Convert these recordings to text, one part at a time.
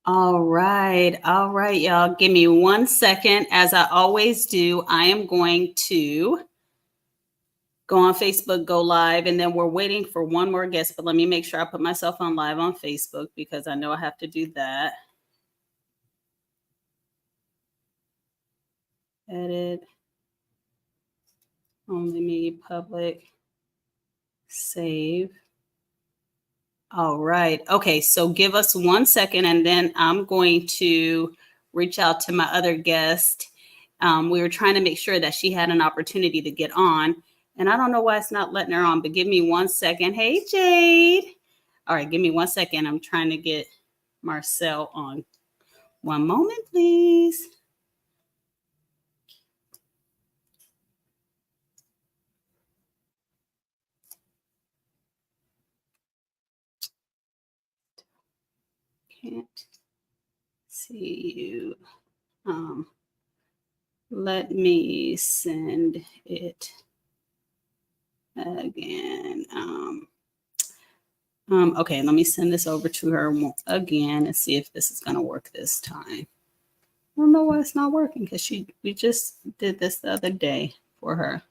All right. All right, y'all. Give me 1 second. As I always do, I am going to go on Facebook, go live, and then we're waiting for one more guest. But let me make sure I put myself on live on Facebook because I know I have to do that. Edit. Only me, public. Save. All right. Okay. So give us 1 second, and then I'm going to reach out to my other guest. We were trying to make sure that she had an opportunity to get on, and I don't know why it's not letting her on, but give me 1 second. Hey, Jade. All right. Give me 1 second. I'm trying to get Marcelle on. One moment, please. Can't see you. Let me send it again. Okay, let me send this over to her again and see if this is going to work this time. I don't know why it's not working because we just did this the other day for her.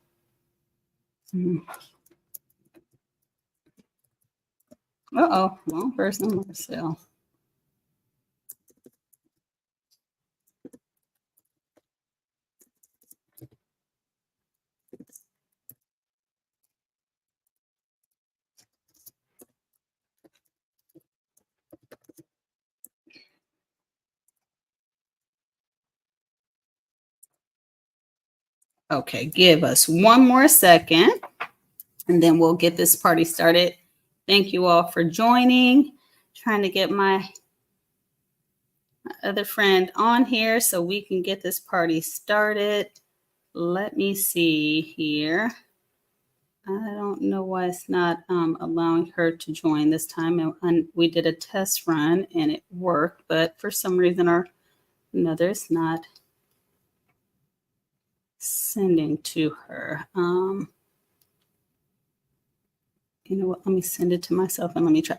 Uh-oh, wrong person, Marcelle. Okay, give us one more second and then we'll get this party started. Thank you all for joining. Trying to get my other friend on here so we can get this party started. Let me see here. I don't know why it's not allowing her to join this time. And we did a test run and it worked, but for some reason or another, it's not sending to her. You know what? Let me send it to myself and let me try.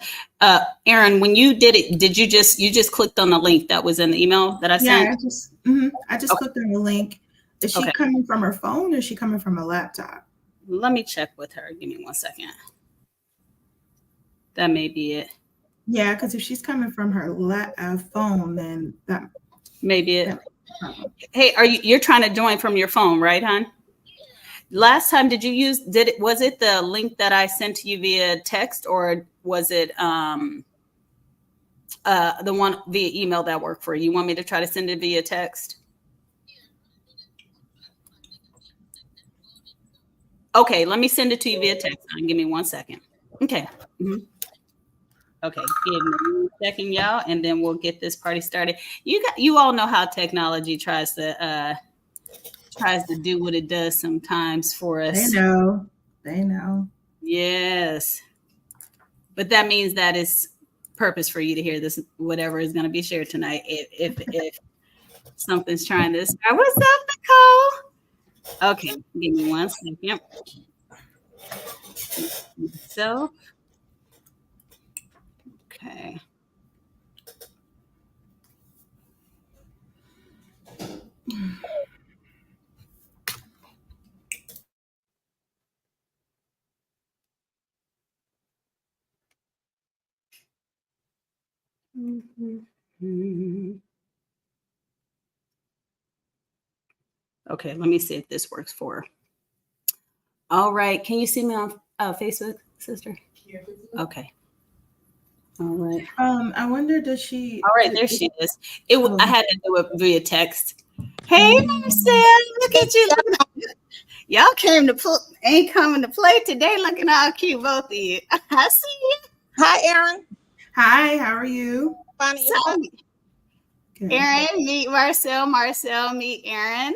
Erinn, when you did it, did you just clicked on the link that was in the email that I sent? Yeah, I just clicked on the link. Is she coming from her phone or is she coming from a laptop? Let me check with her. Give me 1 second. That may be it. Yeah, because if she's coming from her phone, then that may be it. Hey, you're trying to join from your phone, right, hon? Last time, was it the link that I sent to you via text, or was it the one via email that worked for you? You want me to try to send it via text? Okay, let me send it to you via text. Give me 1 second. Okay. Okay, give me 1 second, y'all, and then we'll get this party started. You all know how technology tries to do what it does sometimes for us. They know. Yes. But that means that it's purpose for you to hear this, whatever is going to be shared tonight. If something's trying to start. What's up, Nicole? Okay, give me 1 second. So, okay. Okay, let me see if this works for her. All right, can you see me on Facebook, sister? Okay. All right. I wonder, does she? All right, there she is. I had to do it via text. Hey, Marcelle, look at you. Y'all ain't coming to play today. Looking how cute both of you. I see you. Hi, Erinn. Hi, how are you? Funny. Erinn, meet Marcelle. Marcelle, meet Erinn.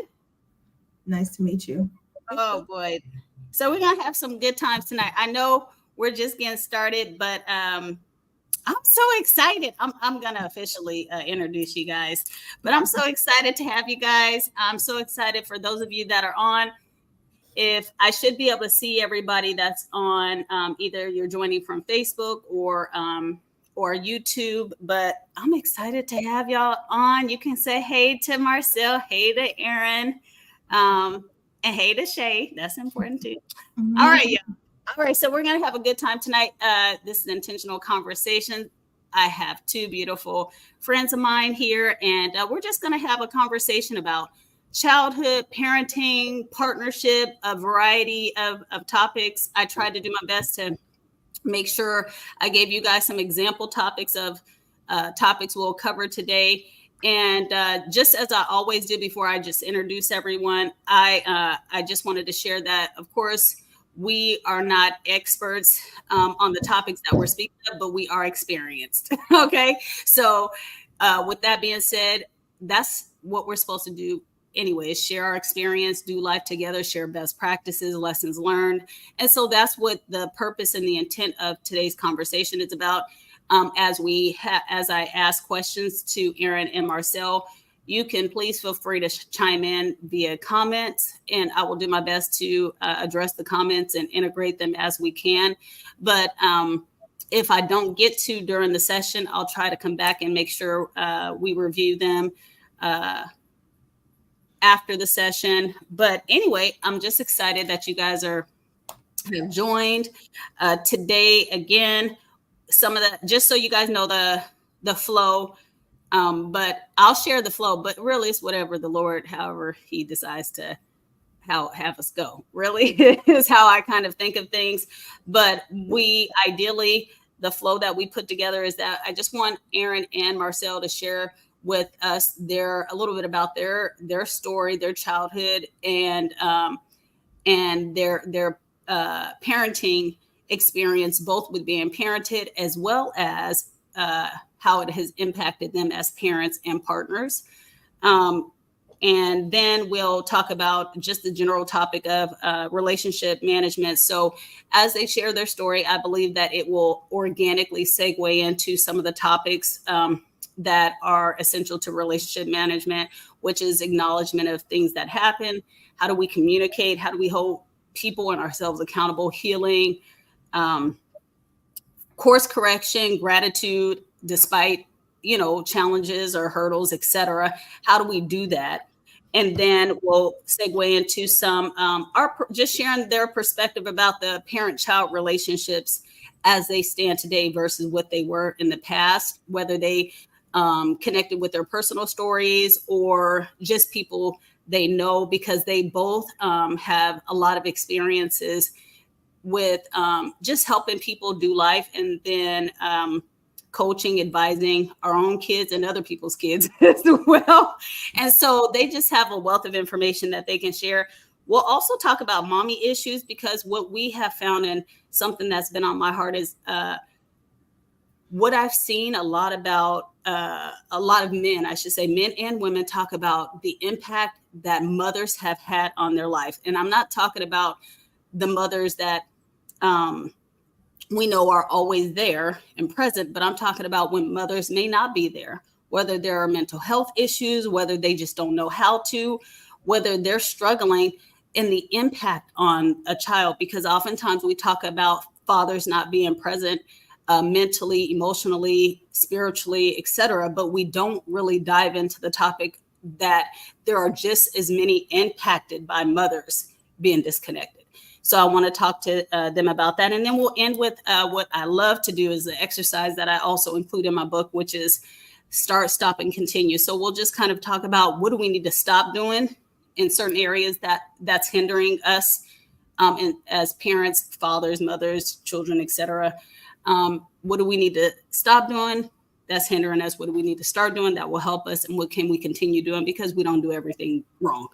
Nice to meet you. Oh boy. So we're gonna have some good times tonight. I know we're just getting started, but I'm so excited. I'm gonna officially introduce you guys, but I'm so excited to have you guys. I'm so excited for those of you that are on. If I should be able to see everybody that's on, either you're joining from Facebook or or YouTube, but I'm excited to have y'all on. You can say hey to Marcelle, hey to Erinn, and hey to Shay. That's important too. Mm-hmm. All right, y'all. All right, so we're going to have a good time tonight. This is Intentional Conversation. I have two beautiful friends of mine here, and we're just going to have a conversation about childhood, parenting, partnership, a variety of topics. I tried to do my best to make sure I gave you guys some example topics of topics we'll cover today. And just as I always do before I just introduce everyone, I just wanted to share that, of course, we are not experts on the topics that we're speaking of, but we are experienced. Okay. So with that being said, that's what we're supposed to do anyways, share our experience, do life together, share best practices, lessons learned. And so that's what the purpose and the intent of today's conversation is about. As I ask questions to Erinn and Marcelle, you can please feel free to chime in via comments, and I will do my best to address the comments and integrate them as we can. But if I don't get to during the session, I'll try to come back and make sure we review them after the session. But anyway, I'm just excited that you guys have joined today. Again, some of the, just so you guys know the flow, but I'll share the flow, but really it's whatever the Lord, however he decides to have us go, really is how I kind of think of things. But we ideally, the flow that we put together is that I just want Erinn and Marcelle to share with us a little bit about their story, their childhood, and their parenting experience, both with being parented as well as how it has impacted them as parents and partners. And then we'll talk about just the general topic of relationship management. So as they share their story, I believe that it will organically segue into some of the topics that are essential to relationship management, which is acknowledgement of things that happen. How do we communicate? How do we hold people and ourselves accountable? Healing, course correction, gratitude, despite, challenges or hurdles, etc. How do we do that? And then we'll segue into some just sharing their perspective about the parent-child relationships as they stand today versus what they were in the past, whether they connected with their personal stories or just people they know, because they both have a lot of experiences with just helping people do life, and then coaching, advising our own kids and other people's kids as well. And so they just have a wealth of information that they can share. We'll also talk about mommy issues, because what we have found, and something that's been on my heart, is what I've seen a lot about a lot of men, I should say, men and women, talk about the impact that mothers have had on their life. And I'm not talking about the mothers that we know are always there and present, but I'm talking about when mothers may not be there, whether there are mental health issues, whether they just don't know how to, whether they're struggling, and the impact on a child. Because oftentimes we talk about fathers not being present mentally, emotionally, spiritually, etc., but we don't really dive into the topic that there are just as many impacted by mothers being disconnected. So I want to talk to them about that. And then we'll end with what I love to do, is the exercise that I also include in my book, which is start, stop, and continue. So we'll just kind of talk about what do we need to stop doing in certain areas that's hindering us as parents, fathers, mothers, children, etc. What do we need to stop doing that's hindering us? What do we need to start doing that will help us? And what can we continue doing, because we don't do everything wrong?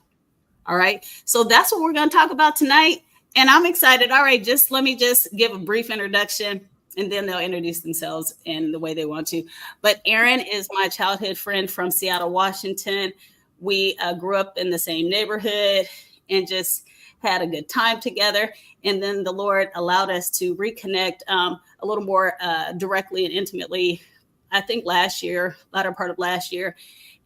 All right. So that's what we're going to talk about tonight. And I'm excited. All right. Let me give a brief introduction, and then they'll introduce themselves in the way they want to. But Erinn is my childhood friend from Seattle, Washington. We grew up in the same neighborhood and just had a good time together. And then the Lord allowed us to reconnect a little more directly and intimately, I think latter part of last year.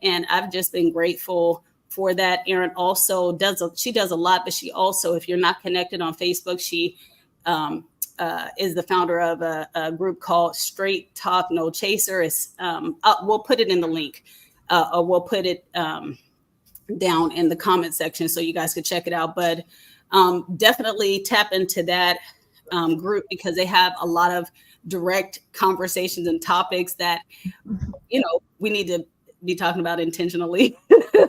And I've just been grateful for that. Erinn also does a lot, but she also, if you're not connected on Facebook, she is the founder of a group called Straight Talk No Chaser. We'll put it in the link, or we'll put it down in the comment section so you guys could check it out. But definitely tap into that group, because they have a lot of direct conversations and topics that, we need to be talking about intentionally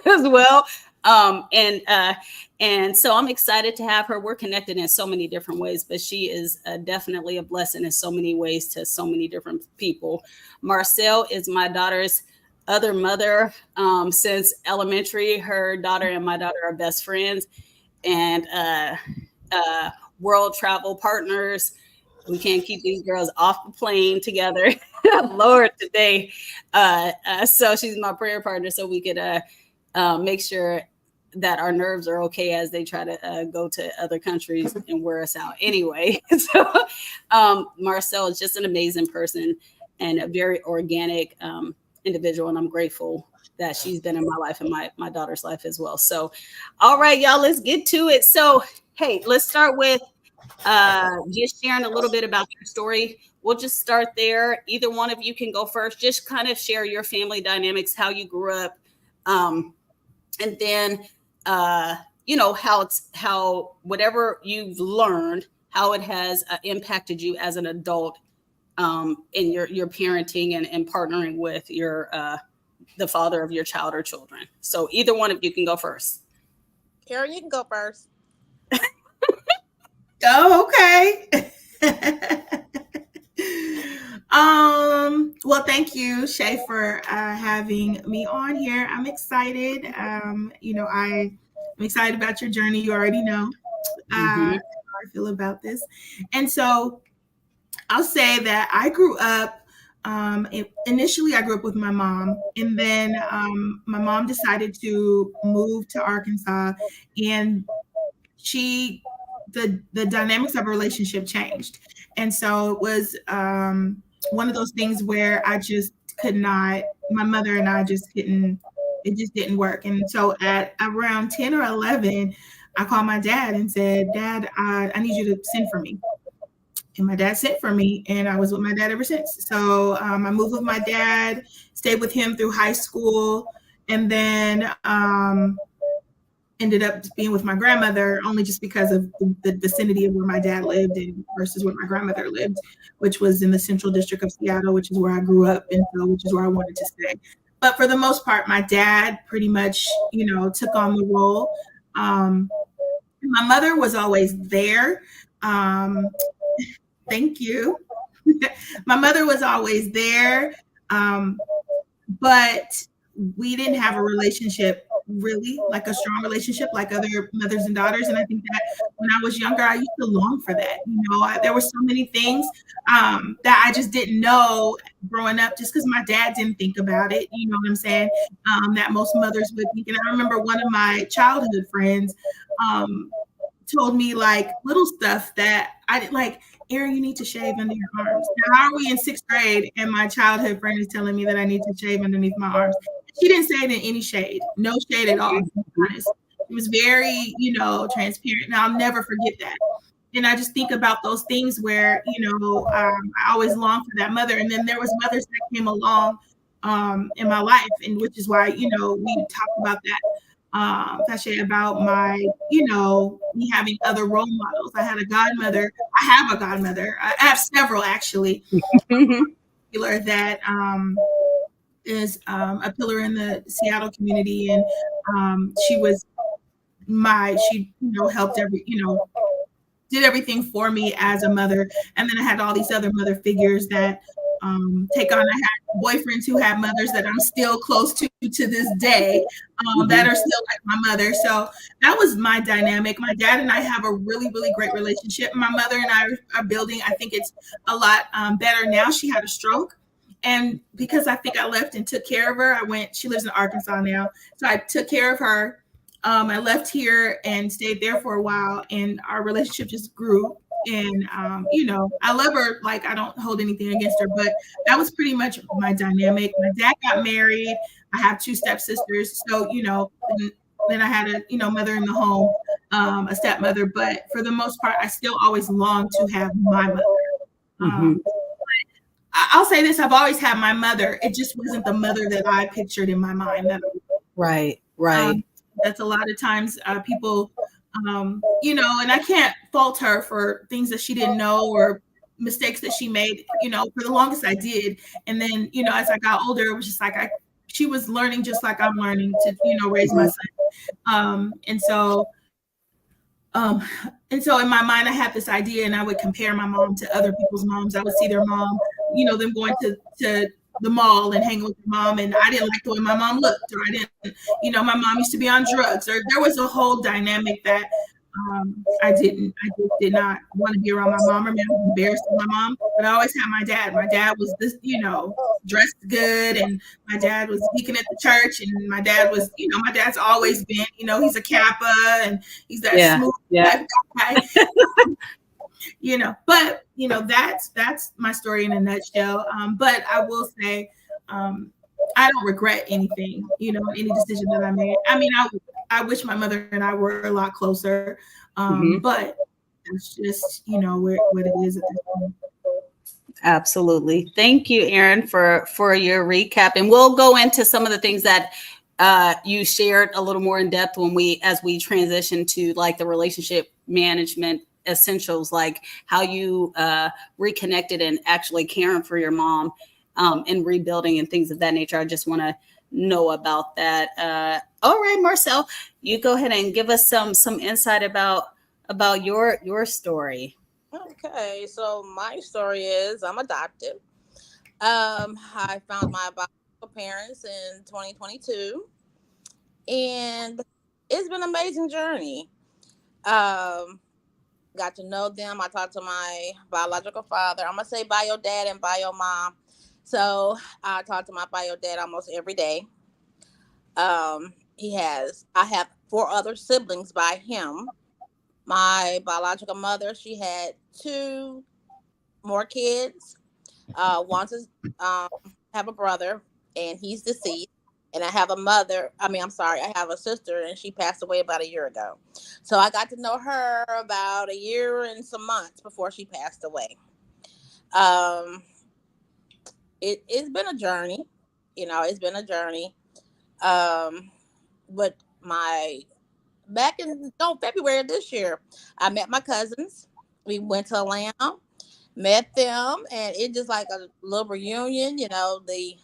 as well. And so I'm excited to have her. We're connected in so many different ways, but she is definitely a blessing in so many ways to so many different people. Marcelle is my daughter's other mother since elementary. Her daughter and my daughter are best friends and world travel partners. We can't keep these girls off the plane together. Lord, today. So she's my prayer partner, so we could make sure that our nerves are okay as they try to go to other countries and wear us out. Anyway, so Marcelle is just an amazing person and a very organic individual, and I'm grateful that she's been in my life and my daughter's life as well. So, all right, y'all, let's get to it. So, hey, let's start with just sharing a little bit about your story. We'll just start there. Either one of you can go first. Just kind of share your family dynamics, how you grew up, and then how whatever you've learned, how it has impacted you as an adult in your parenting and partnering with the father of your child or children. So either one of you can go first. Erinn, you can go first. Oh, okay. Well, thank you, Shay, for having me on here. I'm excited. I'm excited about your journey. You already know how I feel about this. And so I'll say that I grew up, initially I grew up with my mom, and then my mom decided to move to Arkansas, and the dynamics of our relationship changed. And so it was one of those things where I just could not, my mother and I just didn't, it just didn't work. And so at around 10 or 11, I called my dad and said, Dad, I need you to send for me. And my dad sent for me, and I was with my dad ever since. So I moved with my dad, stayed with him through high school, and then ended up being with my grandmother only just because of the vicinity of where my dad lived and versus where my grandmother lived, which was in the Central District of Seattle, which is where I grew up, and so which is where I wanted to stay. But for the most part, my dad pretty much, took on the role. My mother was always there. Thank you. My mother was always there, but we didn't have a relationship, really, like a strong relationship like other mothers and daughters. And I think that when I was younger, I used to long for that. There were so many things that I just didn't know growing up, just because my dad didn't think about it. You know what I'm saying? That most mothers would think. And I remember one of my childhood friends told me like little stuff that I didn't like. Erinn, you need to shave under your arms. Now, how are we in 6th grade and my childhood friend is telling me that I need to shave underneath my arms? She didn't say it in any shade, no shade at all, to be honest. It was very, transparent. And I'll never forget that. And I just think about those things where, I always long for that mother. And then there was mothers that came along in my life, and which is why, we talked about that. Actually about my, me having other role models. I had a godmother. I have a godmother. I have several actually. That is a pillar in the Seattle community, and she was she helped did everything for me as a mother. And then I had all these other mother figures that take on. I had boyfriends who had mothers that I'm still close to this day, that are still like my mother. So that was my dynamic. My dad and I have a really, really great relationship. My mother and I are building. I think it's a lot better now. She had a stroke. And because I think I left and took care of her, she lives in Arkansas now. So I took care of her. I left here and stayed there for a while, and our relationship just grew. And, I love her. Like, I don't hold anything against her, but that was pretty much my dynamic. My dad got married. I have 2 stepsisters. So, then I had a, mother in the home, a stepmother, but for the most part, I still always longed to have my mother. Mm-hmm. I'll say this: I've always had my mother. It just wasn't the mother that I pictured in my mind. Right. That's a lot of times people, and I can't fault her for things that she didn't know or mistakes that she made. For the longest I did, and then as I got older, it was just like she was learning just like I'm learning to raise my son, and so in my mind, I had this idea, and I would compare my mom to other people's moms. I would see their mom, them going to the mall and hanging with their mom, and I didn't like the way my mom looked, or I didn't, my mom used to be on drugs, or there was a whole dynamic that I just did not want to be around my mom, or maybe I was embarrassed of my mom. But I always had my dad. My dad was this, dressed good, and my dad was deacon at the church, and my dad was, my dad's always been, he's a Kappa, and he's that smooth type guy. But that's my story in a nutshell. But I will say, I don't regret anything, any decision that I made. I mean, I wish my mother and I were a lot closer, but that's just, what it is at this point. Absolutely. Thank you, Erinn, for your recap. And we'll go into some of the things that you shared a little more in depth as we transition to like the relationship management essentials, like how you reconnected and actually caring for your mom and rebuilding and things of that nature. I just want to know about that. All right, Marcelle, you go ahead and give us some insight about your story. Okay, so my story is I'm adopted. I found my biological parents in 2022, and it's been an amazing journey. Um, got to know them. I talked to my biological father. I'm gonna say bio dad and bio mom. So I talk to my bio dad almost every day. I have 4 other siblings by him. My biological mother, she had 2 more kids. One to have a brother, and he's deceased. And I have a mother. I'm sorry, I have a sister, and she passed away about a year ago. So I got to know her about a year and some months before she passed away. Um, it's been a journey. It's been a journey. Um, but my back in February of this year, I met my cousins. We went to Atlanta, met them, and it just like a little reunion. The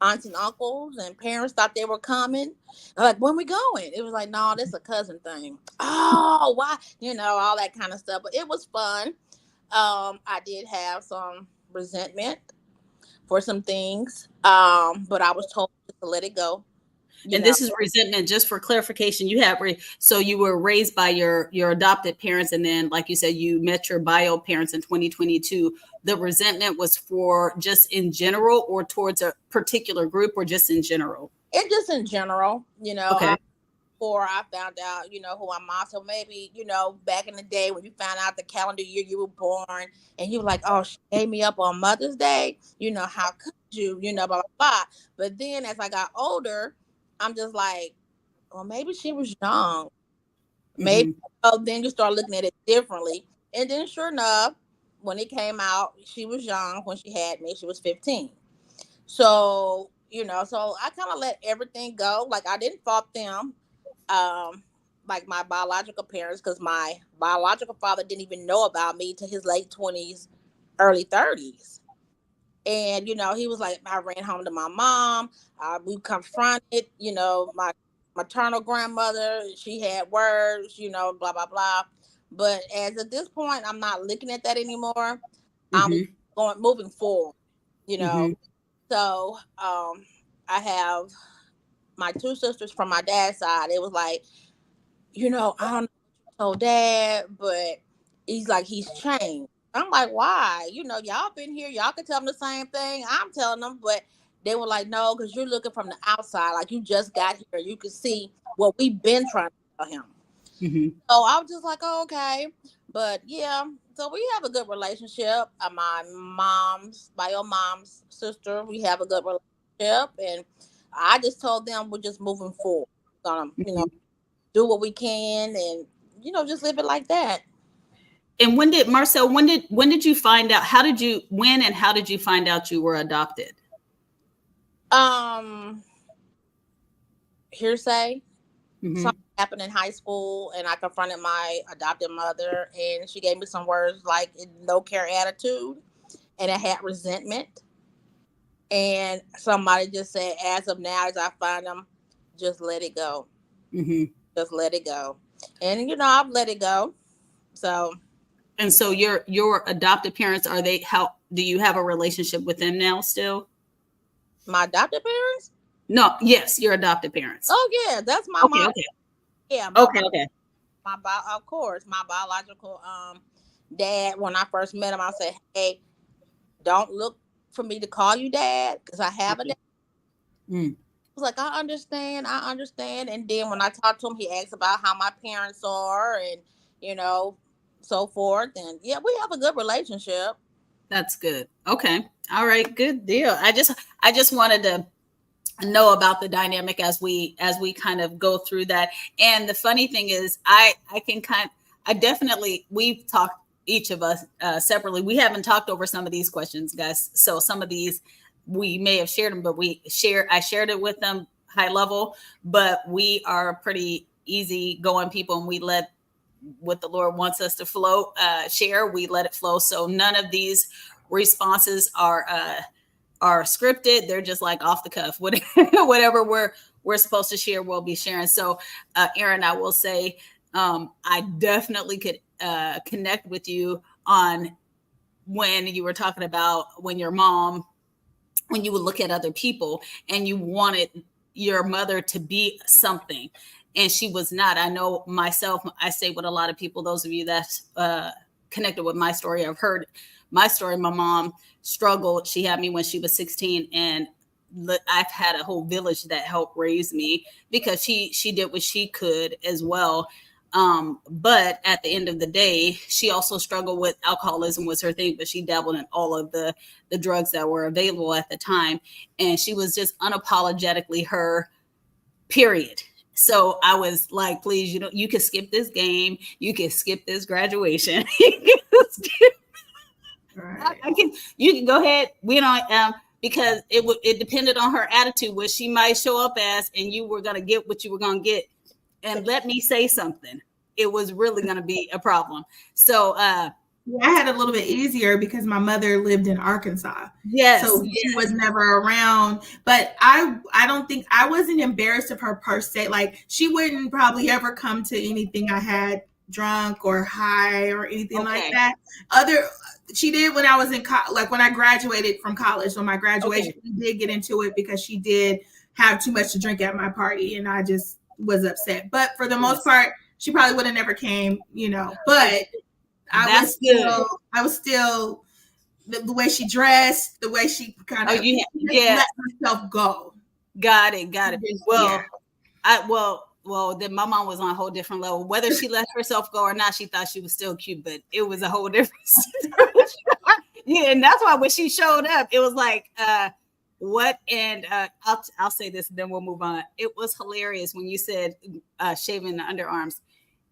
aunts and uncles and parents thought they were coming. Like, when we going? It was like, no, this is a cousin thing. Oh, why? All that kind of stuff. But it was fun. I did have some resentment for some things, but I was told to let it go. And this is resentment, just for clarification. So you were raised by your adopted parents, and then, like you said, you met your bio parents in 2022. The resentment was for just in general, or towards a particular group, or just in general? It just in general, Okay. Before I found out, who I'm on. So maybe, back in the day when you found out the calendar year you were born, and you were like, oh, she gave me up on Mother's Day. How could you, blah, blah, blah. But then as I got older, I'm just like, well, maybe she was young. Maybe then you start looking at it differently. And then sure enough, when it came out, she was young when she had me. She was 15. So, so I kind of let everything go. Like, I didn't fault them, like my biological parents, because my biological father didn't even know about me to his late 20s, early 30s. And, he was like, I ran home to my mom. We confronted, my maternal grandmother. She had words, blah, blah, blah. But as at this point, I'm not looking at that anymore. I'm moving forward, So I have my 2 sisters from my dad's side. It was like, I don't know what you told dad, but he's changed. I'm like, why? Y'all been here. Y'all can tell them the same thing I'm telling them, but they were like, no, because you're looking from the outside. Like, you just got here. You can see what we've been trying to tell him. So I was just like, oh, okay. But yeah, so we have a good relationship. My bio mom's sister, we have a good relationship. And I just told them we're just moving forward. We're gonna, do what we can, and just live it like that. And Marcelle, when did you find out? When and how did you find out you were adopted? Hearsay. Mm-hmm. Something happened in high school, and I confronted my adopted mother, and she gave me some words like no care attitude, and it had resentment. And somebody just said, as of now, as I find them, just let it go. Mm-hmm. Just let it go. And I've let it go. So. And so your adopted parents, how do you have a relationship with them now still? My adopted parents? No, yes, your adopted parents. Oh yeah, that's my mom. Okay. Yeah. Okay. Of course, my biological dad. When I first met him, I said, "Hey, don't look for me to call you dad, because I have a dad." Mm. I was like, I understand. And then when I talked to him, he asked about how my parents are, and so forth. And yeah, we have a good relationship. That's good. Okay. All right. Good deal. I just wanted to know about the dynamic as we kind of go through that. And the funny thing is, we've talked, each of us separately. We haven't talked over some of these questions, guys. So some of these we may have shared them, but I shared it with them high level, but we are pretty easy going people, and we let what the Lord wants us to share, we let it flow. So none of these responses are scripted. They're just like off the cuff. Whatever we're supposed to share, we'll be sharing. So Erinn, I will say, I definitely could connect with you on when you were talking about when you would look at other people and you wanted your mother to be something, and she was not. I know myself, I say with a lot of people, those of you that connected with my story, I've heard my story. My mom struggled. She had me when she was 16, and I've had a whole village that helped raise me, because she did what she could as well. But at the end of the day, she also struggled with alcoholism was her thing, but she dabbled in all of the drugs that were available at the time. And she was just unapologetically her, period. So I was like, please, you can skip this game. You can skip this graduation. Right. You can go ahead. We don't, because it depended on her attitude, what she might show up as, and you were going to get what you were going to get. And let me say something, it was really going to be a problem. So I had a little bit easier because my mother lived in Arkansas. Yes. So she was never around. But I don't think I wasn't embarrassed of her per se. Like, she wouldn't probably ever come to anything I had drunk or high or anything like that. She did when I was in like when I graduated from college. So my graduation, we did get into it because she did have too much to drink at my party, and I just was upset. But for the most part, she probably would have never came, but I was still the way she dressed, the way she kind of let herself go. Got it. Well, then my mom was on a whole different level. Whether she let herself go or not, she thought she was still cute, but it was a whole different yeah, and that's why when she showed up, it was like, what? And I'll say this, then we'll move on. It was hilarious when you said shaving the underarms.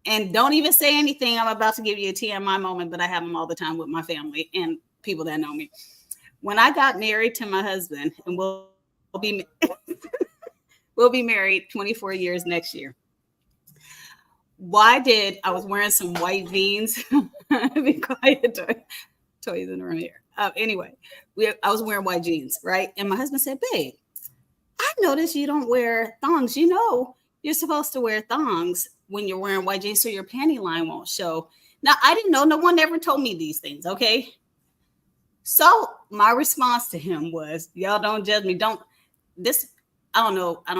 And don't even say anything. I'm about to give you a TMI moment, but I have them all the time with my family and people that know me. When I got married to my husband, and we'll be married 24 years next year. I was wearing some white jeans. Be quiet, toys in the room here. Anyway, I was wearing white jeans, right? And my husband said, babe, I noticed you don't wear thongs. You're supposed to wear thongs when you're wearing white jeans so your panty line won't show. Now, I didn't know. No one ever told me these things, okay? So my response to him was, y'all don't judge me. I don't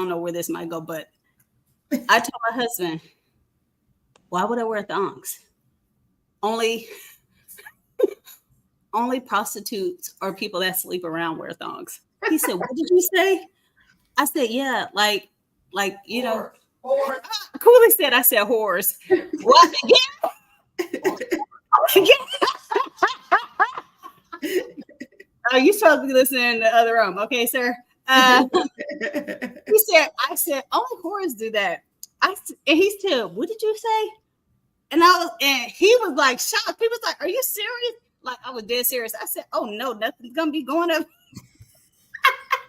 know where this might go, but I told my husband, why would I wear thongs? Only prostitutes or people that sleep around wear thongs. He said, what did you say? I said, yeah, like, whores. Cooley said, I said whores. What? Yeah. Oh, you supposed to be listening in the other room. Okay, sir. I said, only whores do that. And he said, what did you say? And he was like shocked. He was like, are you serious? Like, I was dead serious. I said, oh no, nothing's gonna be going up.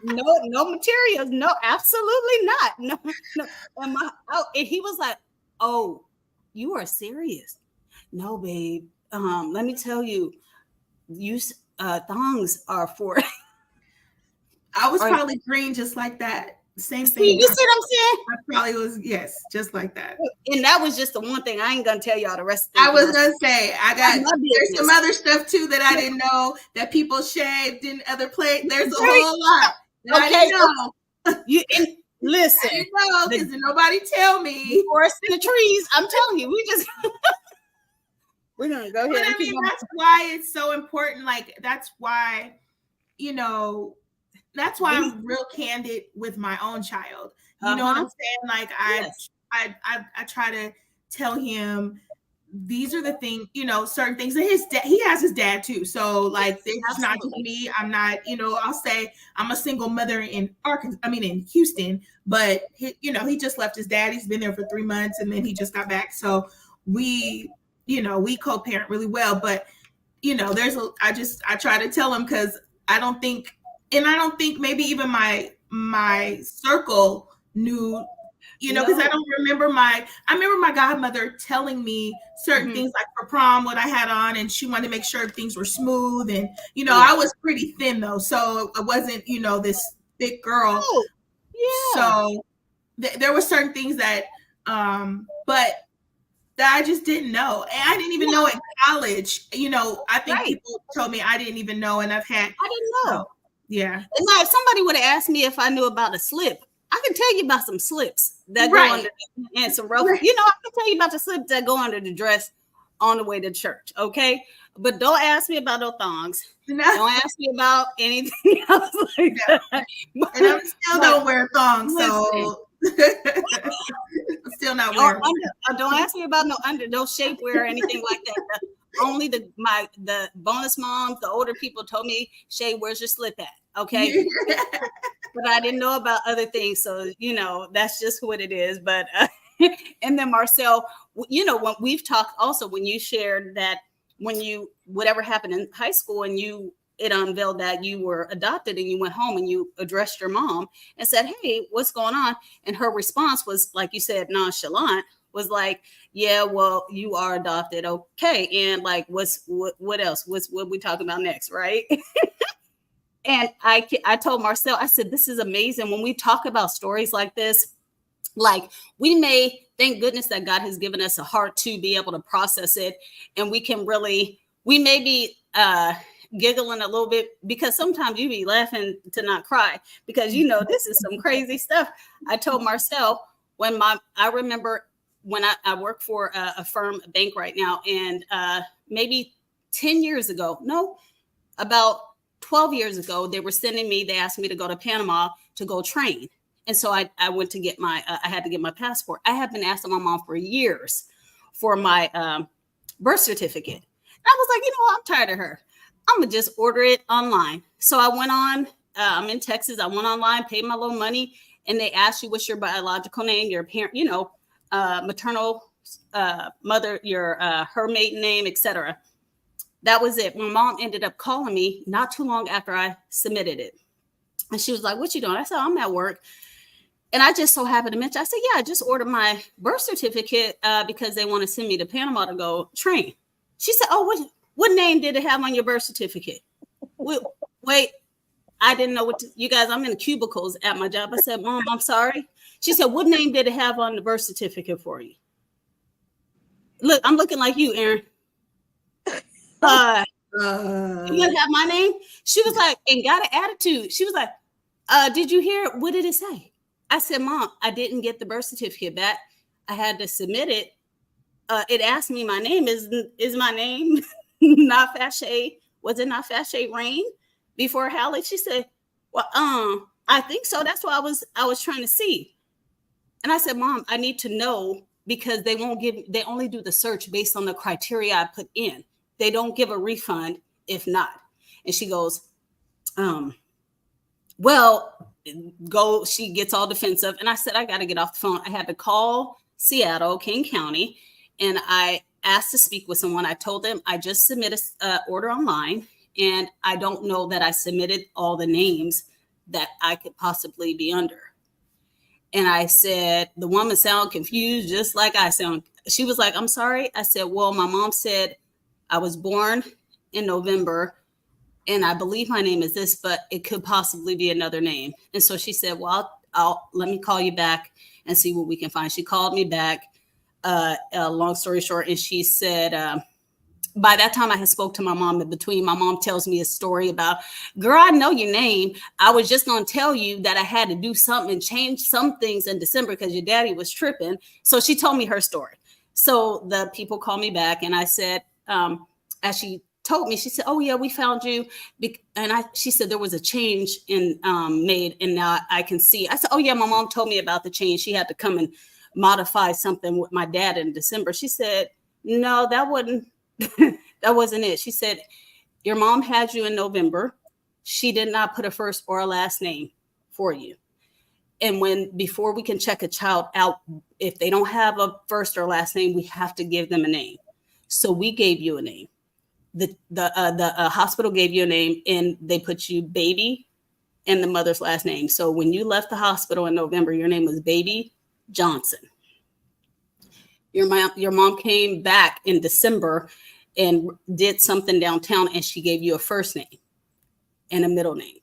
No materials. No, absolutely not. No. And he was like, oh, you are serious. No, babe. Let me tell you, thongs are for. I was probably green just like that. Same thing. You see what I'm saying? I probably was, yes, just like that. And that was just the one thing. I ain't gonna tell y'all the rest. I was gonna say there's some other stuff too that I didn't know that people shaved in other places. There's a whole lot that I didn't know. Listen, I didn't know because nobody tell me. Forest in the trees. I'm telling you, we're gonna go ahead. But I mean, that's why it's so important. Like that's why, that's why I'm real candid with my own child. You know what I'm saying? Like I try to tell him these are the things, certain things that his dad, he has his dad too. So like it's not just me. I'm not, I'll say I'm a single mother in Houston, but he just left his dad. He's been there for 3 months and then he just got back. So we co-parent really well, but I try to tell him because I don't think maybe even my circle knew, because I don't remember I remember my godmother telling me certain things like for prom what I had on, and she wanted to make sure things were smooth, and I was pretty thin though, so I wasn't this thick girl. Oh, yeah. So there were certain things that but that I just didn't know. And I didn't even know in college. I think people told me I didn't even know, and I didn't know. Yeah. And now if somebody would have asked me if I knew about a slip, I can tell you about some slips that go under and some rope. I can tell you about the slips that go under the dress on the way to church. Okay. But don't ask me about no thongs. No. Don't ask me about anything else like that. And I still don't wear thongs, so still not wearing. Don't ask me about no shapewear or anything like that. Only the bonus moms, the older people told me, Shay, where's your slip at? Okay. But I didn't know about other things. So, that's just what it is. But, and then Marcelle, when we've talked also, when you shared that whatever happened in high school and it unveiled that you were adopted and you went home and you addressed your mom and said, hey, what's going on? And her response was, like you said, nonchalant, was like, yeah, well, you are adopted. Okay. And like, what else? What we talking about next? Right. And I told Marcelle, I said, this is amazing. When we talk about stories like this, like thank goodness that God has given us a heart to be able to process it. And we may be giggling a little bit because sometimes you be laughing to not cry because, this is some crazy stuff. I told Marcelle I remember when I work for a firm, a bank right now, and maybe 10 years ago, about 12 years ago, they asked me to go to Panama to go train. And so I went to get I had to get my passport. I have been asking my mom for years for my birth certificate. And I was like, I'm tired of her. I'm going to just order it online. So I went on, I'm in Texas. I went online, paid my little money, and they asked you what's your biological name, your parent, maternal mother, her maiden name, etc. That was it. My mom ended up calling me not too long after I submitted it. And she was like, what you doing? I said, I'm at work. And I just so happened to mention, I said, yeah, I just ordered my birth certificate because they want to send me to Panama to go train. She said, oh, what name did it have on your birth certificate? Wait, I didn't know you guys, I'm in the cubicles at my job. I said, Mom, I'm sorry. She said, what name did it have on the birth certificate for you? Look, I'm looking like you, Erinn. You didn't have my name? She was like, and got an attitude. She was like, did you hear it? What did it say? I said, Mom, I didn't get the birth certificate back. I had to submit it. It asked me my name. Is my name not Fache? Was it not Fache Rain before Hallie? She said, well, I think so. That's why I was trying to see. And I said, Mom, I need to know because they only do the search based on the criteria I put in. They don't give a refund if not. And she goes, she gets all defensive. And I said, I got to get off the phone. I had to call Seattle, King County, and I asked to speak with someone. I told them I just submitted an order online, and I don't know that I submitted all the names that I could possibly be under. And I said, the woman sounded confused, just like I sound. She was like, I'm sorry. I said, well, my mom said I was born in November, and I believe my name is this, but it could possibly be another name. And so she said, well, I'll let me call you back and see what we can find. She called me back, long story short, and she said, by that time I had spoke to my mom. In between, my mom tells me a story about, girl, I know your name. I was just going to tell you that I had to do something and change some things in December because your daddy was tripping. So she told me her story. So the people called me back, and I said, as she told me, she said, oh yeah, we found you. And she said there was a change in made, and now I can see. I said, oh yeah, my mom told me about the change. She had to come and modify something with my dad in December. She said, no, that wasn't it. She said, your mom had you in November. She did not put a first or a last name for you. And before we can check a child out, if they don't have a first or last name, we have to give them a name. So we gave you a name. The hospital gave you a name, and they put you baby and the mother's last name. So when you left the hospital in November, your name was Baby Johnson. Your mom came back in December and did something downtown, and she gave you a first name and a middle name.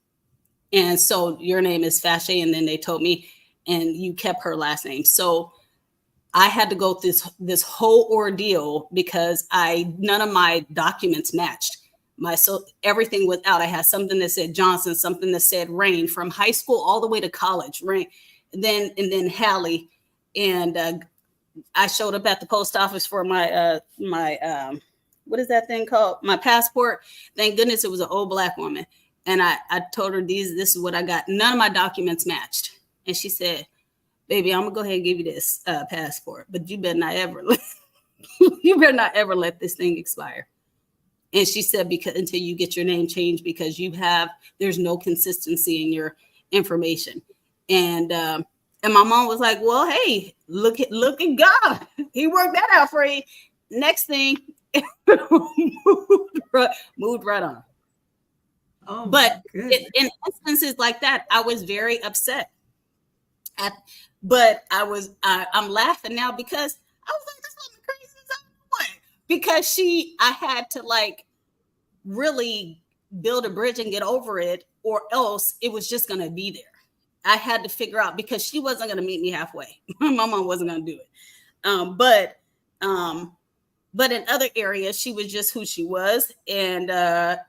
And so your name is Fashe, and then they told me, and you kept her last name. So I had to go through this whole ordeal because none of my documents matched. So everything was out. I had something that said Johnson, something that said Rain, from high school all the way to college. Rain, and then Hallie, and I showed up at the post office for my what is that thing called? My passport. Thank goodness it was an old Black woman. And I told her this is what I got. None of my documents matched. And she said, baby, I'm gonna go ahead and give you this passport, but you better not ever let this thing expire. And she said, because until you get your name changed, because there's no consistency in your information. And my mom was like, well, hey, look at God. He worked that out for you. Next thing, moved right on. Oh, but in instances like that, I was very upset. But I'm laughing now because I was like, this was the craziest one. Because I had to like really build a bridge and get over it, or else it was just going to be there. I had to figure out, because she wasn't going to meet me halfway. My mom wasn't going to do it. But in other areas, she was just who she was. And I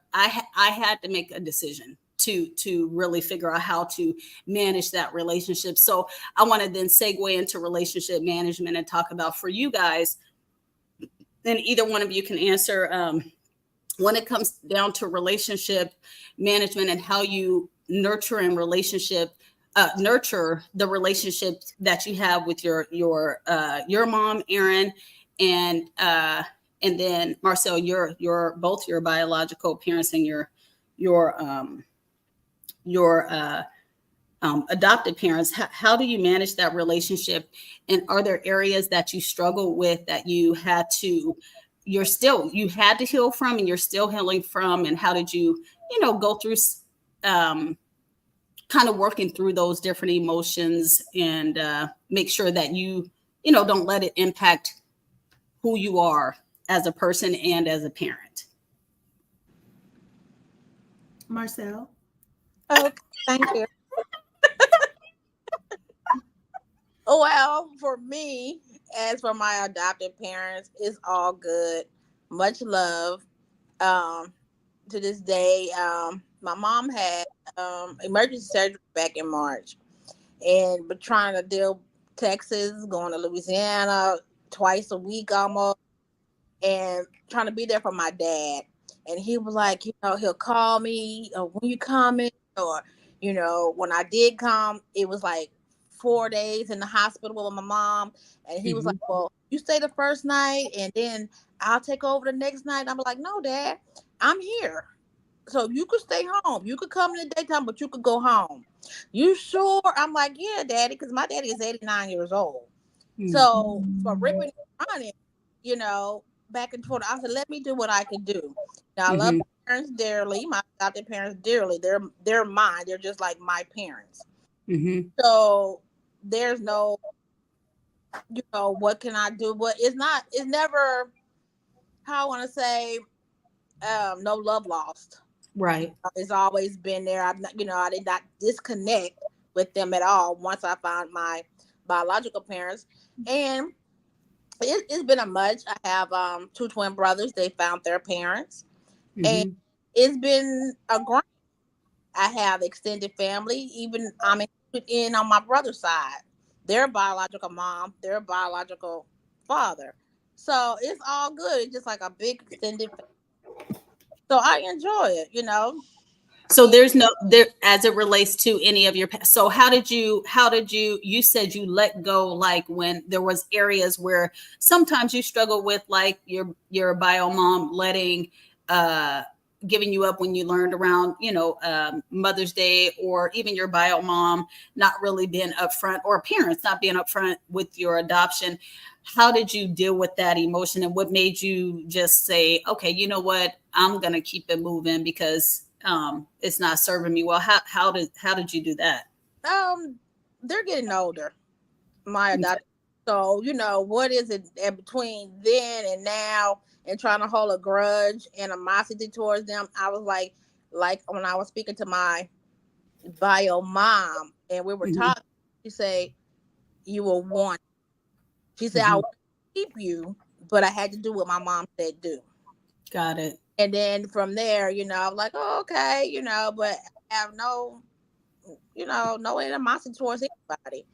had to make a decision to really figure out how to manage that relationship. So I want to then segue into relationship management and talk about, for you guys, and either one of you can answer, when it comes down to relationship management and how you nurture the relationships that you have with your mom, Erinn, and then Marcelle, your both your biological parents and your adopted parents. How do you manage that relationship? And are there areas that you struggle with that you had to heal from, and you're still healing from? And how did you go through kind of working through those different emotions and make sure that you don't let it impact who you are as a person and as a parent? Marcelle? Okay, thank you. Well, for me, as for my adopted parents, it's all good. Much love. To this day, my mom had emergency surgery back in March, but trying to deal Texas, going to Louisiana twice a week almost, and trying to be there for my dad. And he was like, he'll call me, when you coming, or when I did come, it was like 4 days in the hospital with my mom, and he was like, well, you stay the first night, and then I'll take over the next night. I'm like, no, Dad, I'm here. So you could stay home. You could come in the daytime, but you could go home. You sure? I'm like, yeah, Daddy, because my daddy is 89 years old. So for ripping and running, you know, back and forth, I said, let me do what I can do. Now I love Mm-hmm. my parents dearly, my adopted parents dearly. They're mine. They're just like my parents. Mm-hmm. So there's no, you know, what can I do? But it's never, how I want to say, no love lost. Right. It's always been there. I'm not, you know, I did not disconnect with them at all once I found my biological parents. And it's been a much. I have two twin brothers. They found their parents, and Mm-hmm. it's been a grind. I have extended family. Even I'm included in on my brother's side, their biological mom, their biological father. So it's all good. It's just like a big extended. So I enjoy it. You know. So there's no there as it relates to any of your past. So how did you said you let go, like when there was areas where sometimes you struggle with, like your bio mom letting uh giving you up when you learned around, Mother's Day, or even your bio mom not really being upfront, or parents not being upfront with your adoption. How did you deal with that emotion, and what made you just say, okay, you know what, I'm gonna keep it moving because it's not serving me well? How did you do that? Um, they're getting older. My Okay. adopted. So you know what is it in between then and now, and trying to hold a grudge, animosity towards them. I was like when I was speaking to my bio mom, and we were Hmm. talking. She said, "You were one." She said, "I Hmm. want to keep you, but I had to do what my mom said do." Got it. And then from there, you know, I'm like, "Oh, okay," you know, but I have no, you know, no animosity towards anybody.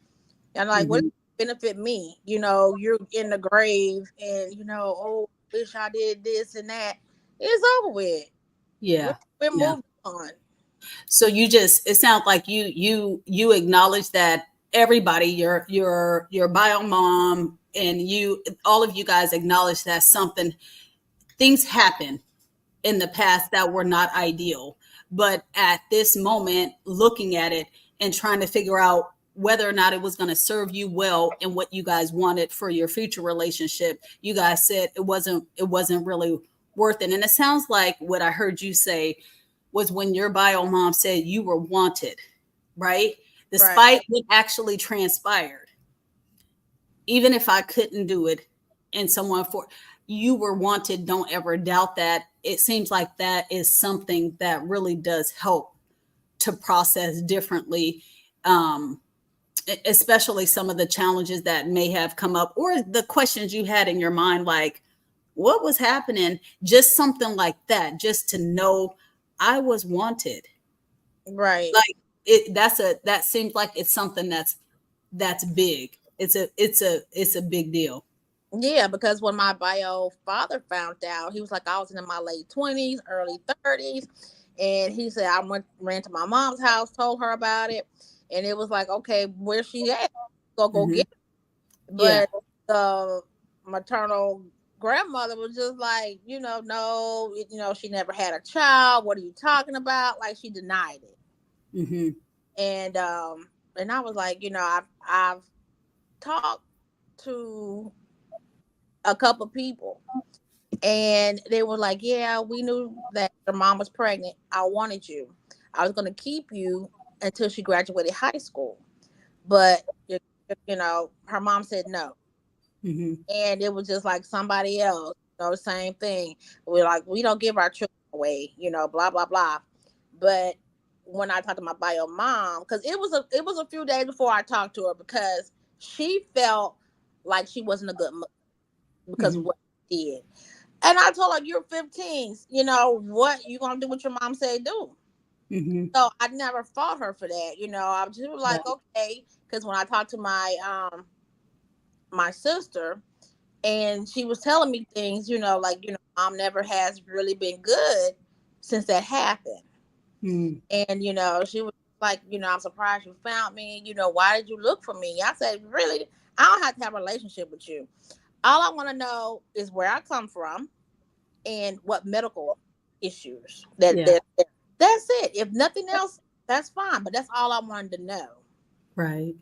And like, what Hmm. benefit me? You know, you're in the grave, and you know, oh, wish I did this and that. It's over with. We're, Yeah. we're Yeah. moving on. So it sounds like you acknowledge that everybody, your bio mom and you, all of you guys acknowledge that something, things happen in the past that were not ideal. But at this moment, looking at it and trying to figure out whether or not it was going to serve you well and what you guys wanted for your future relationship, you guys said it wasn't really worth it. And it sounds like what I heard you say was when your bio mom said you were wanted, right? Right. Despite what actually transpired, even if I couldn't do it and someone for you were wanted, don't ever doubt that. It seems like that is something that really does help to process differently, um, especially some of the challenges that may have come up or the questions you had in your mind, like what was happening, just something like that, just to know I was wanted. Right. Like that seems like it's something that's big. It's a big deal. Yeah, because when my bio father found out, he was like, I was in my late 20s, early 30s. And he said, ran to my mom's house, told her about it. And it was like, okay, where's she at? Go Hmm. get her. Yeah. But the maternal grandmother was just like, you know, no, you know, she never had a child. What are you talking about? Like, she denied it. Hmm. And I was like, you know, I've talked to a couple people, and they were like, yeah, we knew that your mom was pregnant. I wanted you. I was going to keep you until she graduated high school. But, you know, her mom said no. Hmm. And it was just like somebody else, you know, same thing. We're like, we don't give our children away, you know, blah, blah, blah. But when I talked to my bio mom, because it was a few days before I talked to her, because she felt like she wasn't a good mother because of Hmm. what she did. And I told her, you're 15. You know, what you gonna do what your mom say do? Hmm. So I never fought her for that. You know, I was just like, Right. okay. Because when I talked to my sister, and she was telling me things, you know, like, you know, mom never has really been good since that happened. Mm. And, you know, she was like, you know, I'm surprised you found me. You know, why did you look for me? I said, really? I don't have to have a relationship with you. All I want to know is where I come from and what medical issues Yeah. that's it. If nothing else, that's fine. But that's all I wanted to know. Right.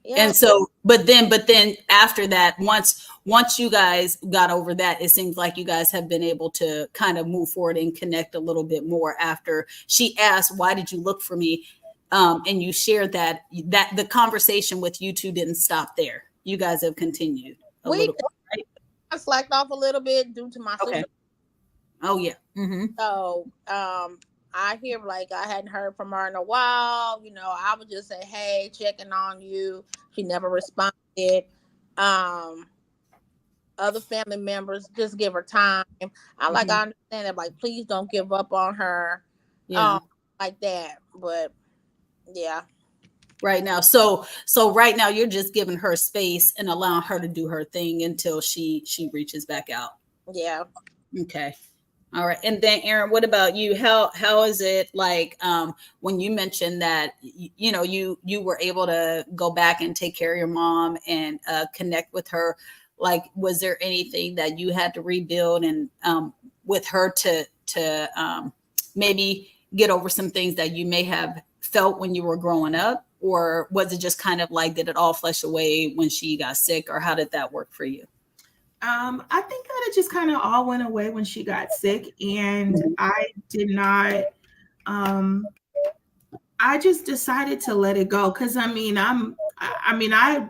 Yeah. And so, but then after that, once you guys got over that, it seems like you guys have been able to kind of move forward and connect a little bit more after she asked, why did you look for me? And you shared that the conversation with you two didn't stop there. You guys have continued a We little bit, right? I slacked off a little bit due to my Okay. sister. Oh yeah. Mm-hmm. So I hear like I hadn't heard from her in a while. I would just say, hey, checking on you. She never responded. Um Other family members just give her time. I Mm-hmm. understand that, like, please don't give up on her. Yeah. Um like that. But yeah. Right now. So right now you're just giving her space and allowing her to do her thing until she reaches back out. Yeah. Okay. All right. And then Erinn, what about you? How is it like when you mentioned that you were able to go back and take care of your mom and connect with her? Like, was there anything that you had to rebuild and with her to maybe get over some things that you may have felt when you were growing up? Or was it just kind of like, did it all flesh away when she got sick, or how did that work for you? I think that it just kind of all went away when she got sick, and I did not. Um, I just decided to let it go because I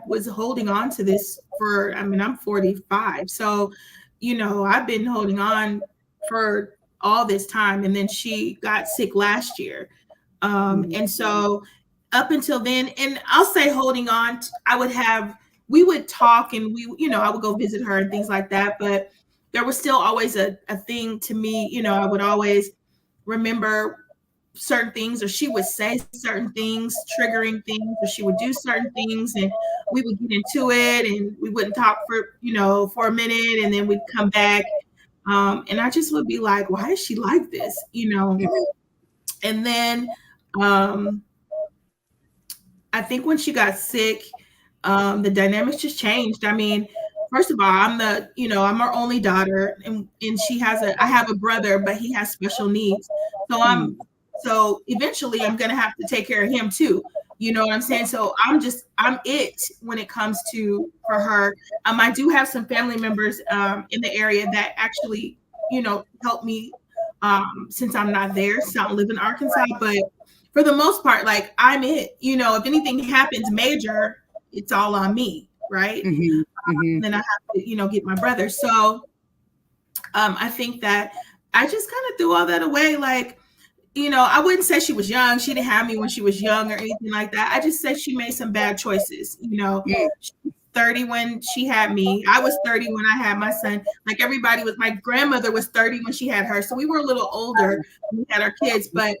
was holding on to this for. I'm 45, so I've been holding on for all this time, and then she got sick last year, and so up until then, and I'll say holding on, we would talk and I would go visit her and things like that. But there was still always a thing to me, I would always remember certain things, or she would say certain things, triggering things, or she would do certain things, and we would get into it and we wouldn't talk for a minute, and then we'd come back. And I just would be like, why is she like this? And then I think when she got sick, the dynamics just changed. I mean, first of all, I'm her only daughter, and I have a brother, but he has special needs. So eventually I'm gonna have to take care of him too. You know what I'm saying? So I'm it when it comes to for her. I do have some family members in the area that actually, help me since I'm not there, since I don't live in Arkansas, but for the most part, like I'm it. If anything happens major, it's all on me, right? Then I have to, get my brother. So I think that I just kind of threw all that away. Like, I wouldn't say she was young. She didn't have me when she was young or anything like that. I just said she made some bad choices. She was 30 when she had me. I was 30 when I had my son. Like my grandmother was 30 when she had her. So we were a little older when we had our kids, but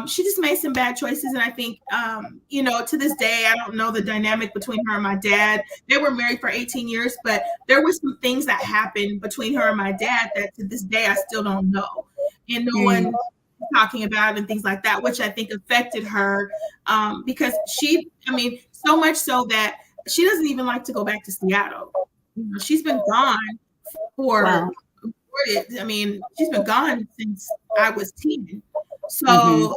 she just made some bad choices. And I think, to this day, I don't know the dynamic between her and my dad. They were married for 18 years, but there were some things that happened between her and my dad that to this day I still don't know. And no one talking about and things like that, which I think affected her because so much so that she doesn't even like to go back to Seattle. She's been gone Wow. She's been gone since I was 10. So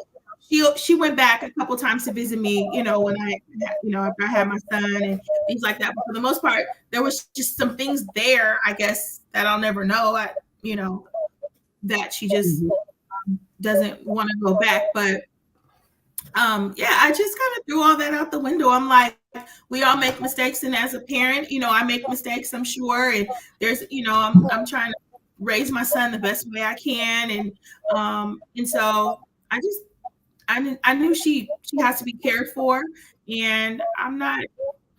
she went back a couple times to visit me, when after I had my son and things like that. But for the most part, there was just some things there, I guess, that I'll never know. That she just doesn't want to go back. But I just kind of threw all that out the window. I'm like, we all make mistakes, and as a parent, I make mistakes, I'm sure. And there's, I'm trying to raise my son the best way I can, and so I knew she has to be cared for, and I'm not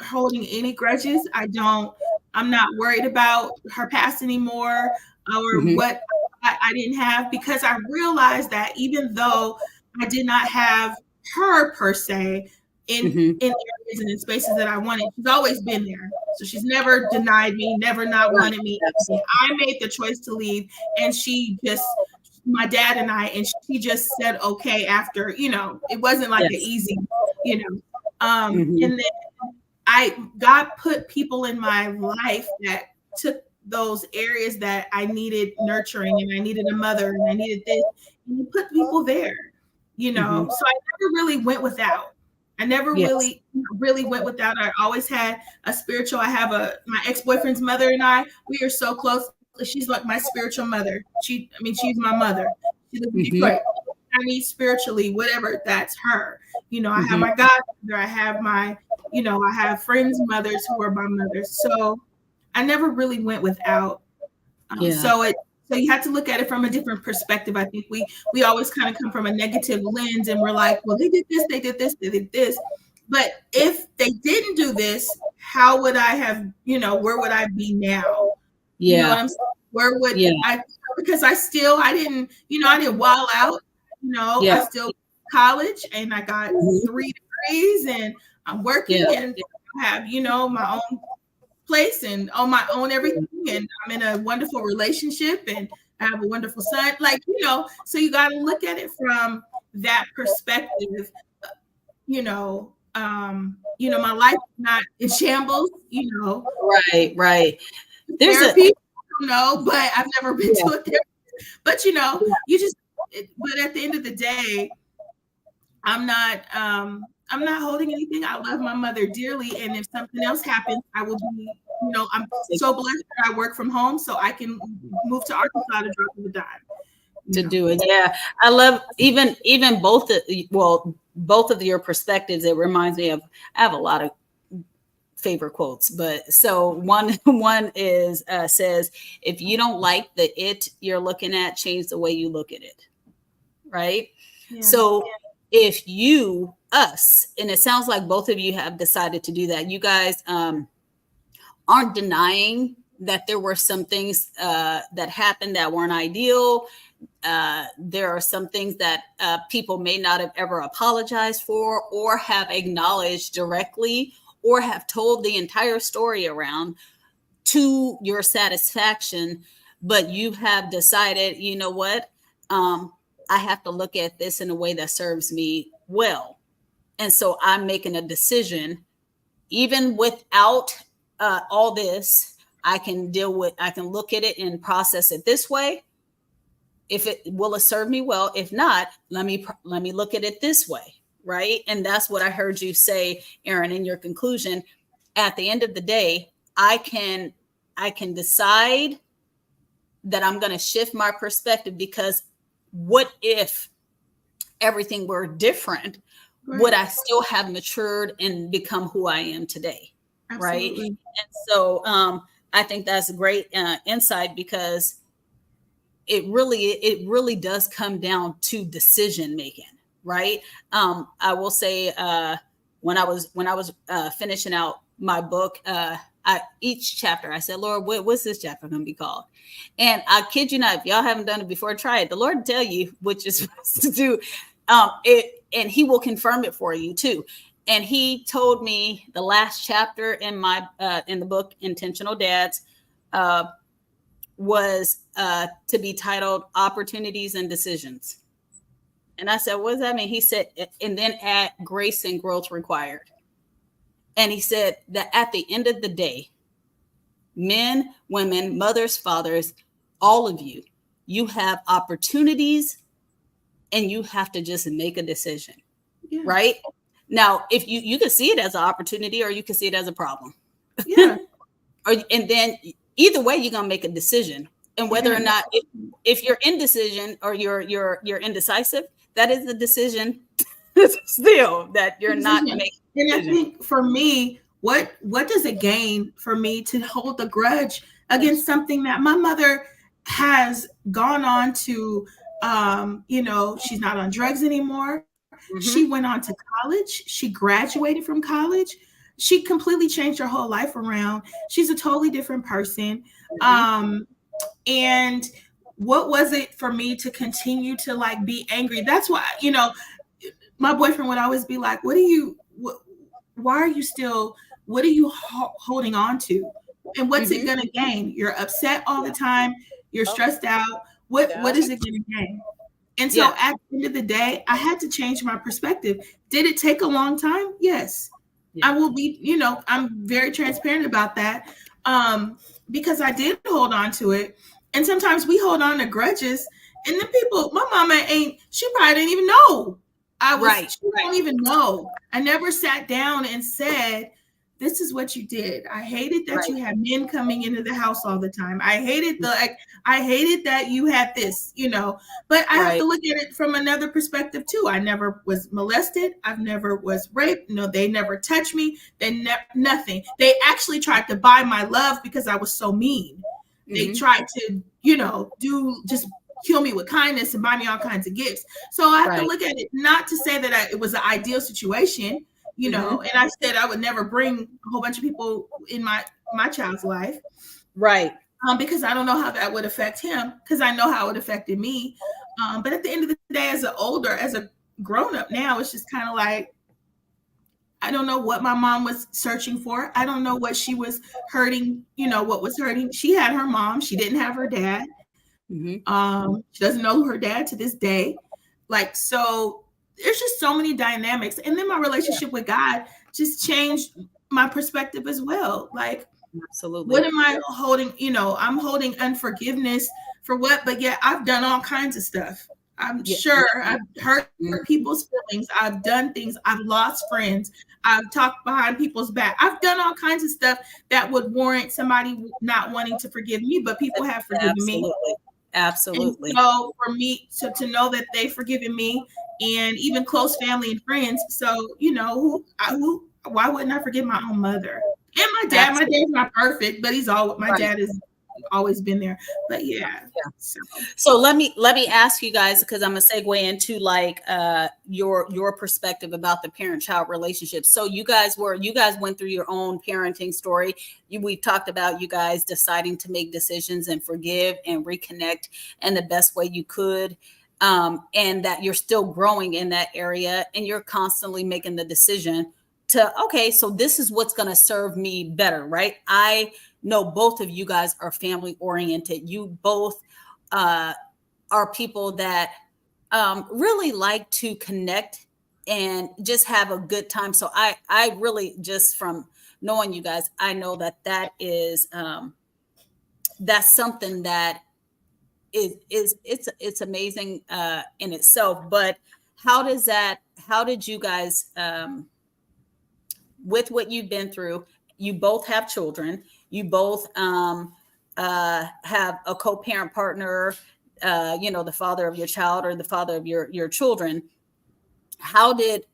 holding any grudges. I'm not worried about her past anymore or what I didn't have, because I realized that even though I did not have her per se in areas and in spaces that I wanted, she's always been there. So she's never denied me, never not wanted me. I made the choice to leave, and my dad and she just said okay after, it wasn't like an easy, and then God put people in my life that took those areas that I needed nurturing, and I needed a mother, and I needed this, and He put people there, so I never really went without. I never Yes. really went without. I always had a spiritual. I have my ex-boyfriend's mother and I, we are so close. She's like my spiritual mother. She's my mother. She lives in Mm-hmm. Detroit. I need spiritually, whatever, that's her. I have Mm-hmm. my godmother. I have I have friends' mothers who are my mothers. So I never really went without. Yeah. So you have to look at it from a different perspective. I think we always kind of come from a negative lens, and we're like, well, they did this, they did this, they did this. But if they didn't do this, how would I have, where would I be now? You know what Yeah. I'm saying? Where would Yeah. because I didn't wild out. Yeah. I still college, and I got Mhm. 3 degrees, and I'm working, Yeah. and I have, my own place and on my own everything, and I'm in a wonderful relationship, and I have a wonderful son. So you got to look at it from that perspective. My life is not in shambles. Right. There's a Therapy, but I've never been Yeah. to a therapist. But Yeah. you just. But at the end of the day, I'm not holding anything. I love my mother dearly, and if something else happens, I will be. I'm so blessed that I work from home, so I can move to Arkansas to drop of a dime. To do it. Yeah. I love even both of your perspectives. It reminds me of, I have a lot of favorite quotes, but so one is says, if you don't like it you're looking at, change the way you look at it. Right. Yeah. So if us, and it sounds like both of you have decided to do that, you guys aren't denying that there were some things that happened that weren't ideal. There are some things that people may not have ever apologized for, or have acknowledged directly, or have told the entire story around to your satisfaction. But you have decided, you know what? I have to look at this in a way that serves me well. And so I'm making a decision, even without all this, I can look at it and process it this way. If it will serve me well, if not, let me look at it this way. Right. And that's what I heard you say, Erinn, in your conclusion. At the end of the day, I can decide that I'm going to shift my perspective, because what if everything were different? Right. Would I still have matured and become who I am today? Absolutely. Right. And so I think that's a great insight, because it really does come down to decision making. Right. I will say when I was finishing out my book, each chapter, I said, Lord, what's this chapter going to be called? And I kid you not, if y'all haven't done it before, try it. The Lord will tell you what you're supposed to do. And he will confirm it for you too. And he told me the last chapter in my in the book, Intentional Dads, was to be titled Opportunities and Decisions. And I said, what does that mean? He said, and then add grace and growth required. And he said that at the end of the day, men, women, mothers, fathers, all of you, you have opportunities, and you have to just make a decision. Yeah. Right? Now, if you can see it as an opportunity, or you can see it as a problem. Yeah. And then either way, you're going to make a decision. And whether or not, if you're indecision, or you're indecisive, that is the decision still, that you're not making. And I think for me, what does it gain for me to hold a grudge against something that my mother has gone on to, she's not on drugs anymore. Mm-hmm. She went on to college. She graduated from college. She completely changed her whole life around. She's a totally different person. Mm-hmm. And what was it for me to continue to be angry? That's why, my boyfriend would always be like, why are you holding on to? And what's mm-hmm. it going to gain? You're upset all the time. You're stressed out. What is it going to gain? And so at the end of the day, I had to change my perspective. Did it take a long time? Yes. Yeah. I will be, I'm very transparent about that, because I did hold on to it. And sometimes we hold on to grudges, and then my mama she probably didn't even know Right. She don't even know. I never sat down and said, this is what you did. I hated that you had men coming into the house all the time. I hated that you had this, but I have to look at it from another perspective too. I never was molested. I've never was raped. No, they never touched me. Nothing. They actually tried to buy my love because I was so mean. They tried to, just kill me with kindness and buy me all kinds of gifts. So I have to look at it, not to say that it was an ideal situation, and I said I would never bring a whole bunch of people in my child's life. Right. Because I don't know how that would affect him, because I know how it affected me. But at the end of the day, as a grown up now, it's just kind of like, I don't know what my mom was searching for. I don't know what she was hurting, what was hurting. She had her mom. She didn't have her dad. She doesn't know her dad to this day. So there's just so many dynamics. And then my relationship with God just changed my perspective as well. Absolutely. What am I holding? I'm holding unforgiveness for what? But yeah, I've done all kinds of stuff. I'm sure I've hurt people's feelings. I've done things. I've lost friends. I've talked behind people's back. I've done all kinds of stuff that would warrant somebody not wanting to forgive me, but people have forgiven me. Absolutely. And so for me to know that they've forgiven me, and even close family and friends. So, why wouldn't I forgive my own mother? And my dad. Absolutely. My dad's not perfect, but my dad has always been there. But yeah. So let me ask you guys, because I'm gonna segue into your perspective about the parent-child relationship. So you guys went through your own parenting story. We talked about you guys deciding to make decisions and forgive and reconnect in the best way you could. And that you're still growing in that area, and you're constantly making the decision so this is what's going to serve me better, right? I know both of you guys are family oriented. You both are people that really like to connect and just have a good time. So I really, just from knowing you guys, I know that is that's something that it's amazing in itself. But how did you guys, with what you've been through, you both have children, you both have a co-parent partner, the father of your child or the father of your children. How did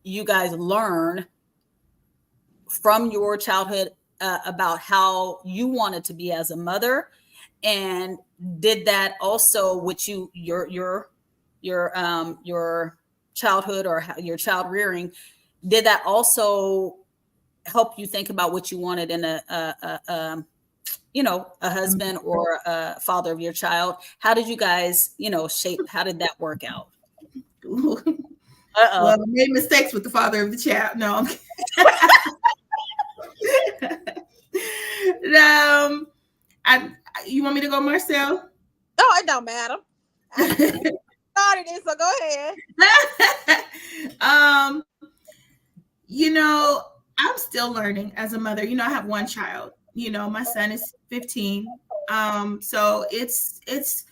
you guys learn from your childhood about how you wanted to be as a mother? And did that also with your childhood or your child rearing, did that also help you think about what you wanted in a husband or a father of your child? How did you guys, how did that work out? Well, I made mistakes with the father of the child. No, you want me to go, Marcelle? Oh, it don't matter. I started it, so go ahead. I'm still learning as a mother. I have one child. My son is 15. So it's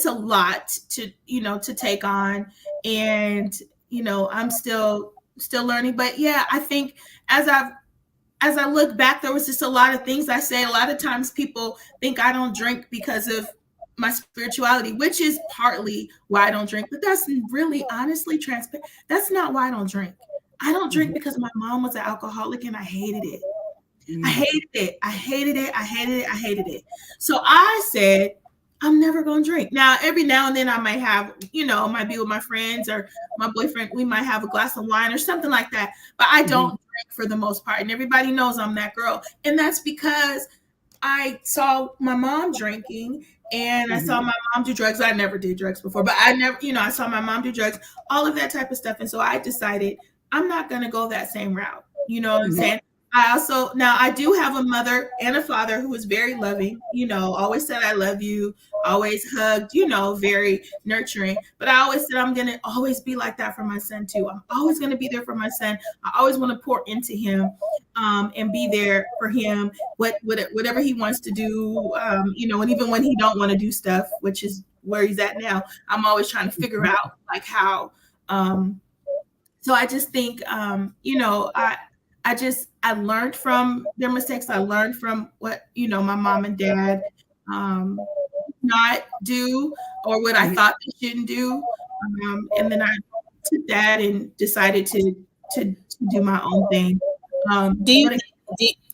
a lot to take on, and I'm still learning. But yeah, I think as I look back, there was just a lot of things I say. A lot of times people think I don't drink because of my spirituality, which is partly why I don't drink. But that's really, honestly, transparent. That's not why I don't drink. I don't drink because my mom was an alcoholic and I hated it. I hated it. So I said, I'm never going to drink. Now, every now and then I might have, might be with my friends or my boyfriend. We might have a glass of wine or something like that. But I don't drink for the most part. And everybody knows I'm that girl. And that's because I saw my mom drinking, and I saw my mom do drugs. I never did drugs before, but I saw my mom do drugs, all of that type of stuff. And so I decided I'm not going to go that same route. You know what I'm saying? I do have a mother and a father who is very loving, always said, I love you, always hugged, very nurturing. But I always said, I'm going to always be like that for my son too. I'm always going to be there for my son. I always want to pour into him and be there for him, whatever he wants to do, and even when he don't want to do stuff, which is where he's at now, I'm always trying to figure out how So I just think, I learned from their mistakes. I learned from what, my mom and dad not do, or what I thought they shouldn't do. And then I took that and decided to do my own thing. Do you, But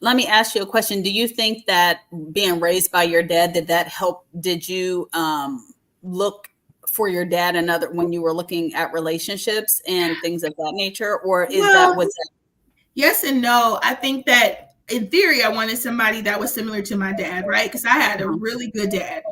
let me ask you a question. Do you think that being raised by your dad, did that help? Did you look for your dad and other when you were looking at relationships and things of that nature, or is that well, was that? yes and no. I think that in theory, I wanted somebody that was similar to my dad, right? Because I had a really good dad.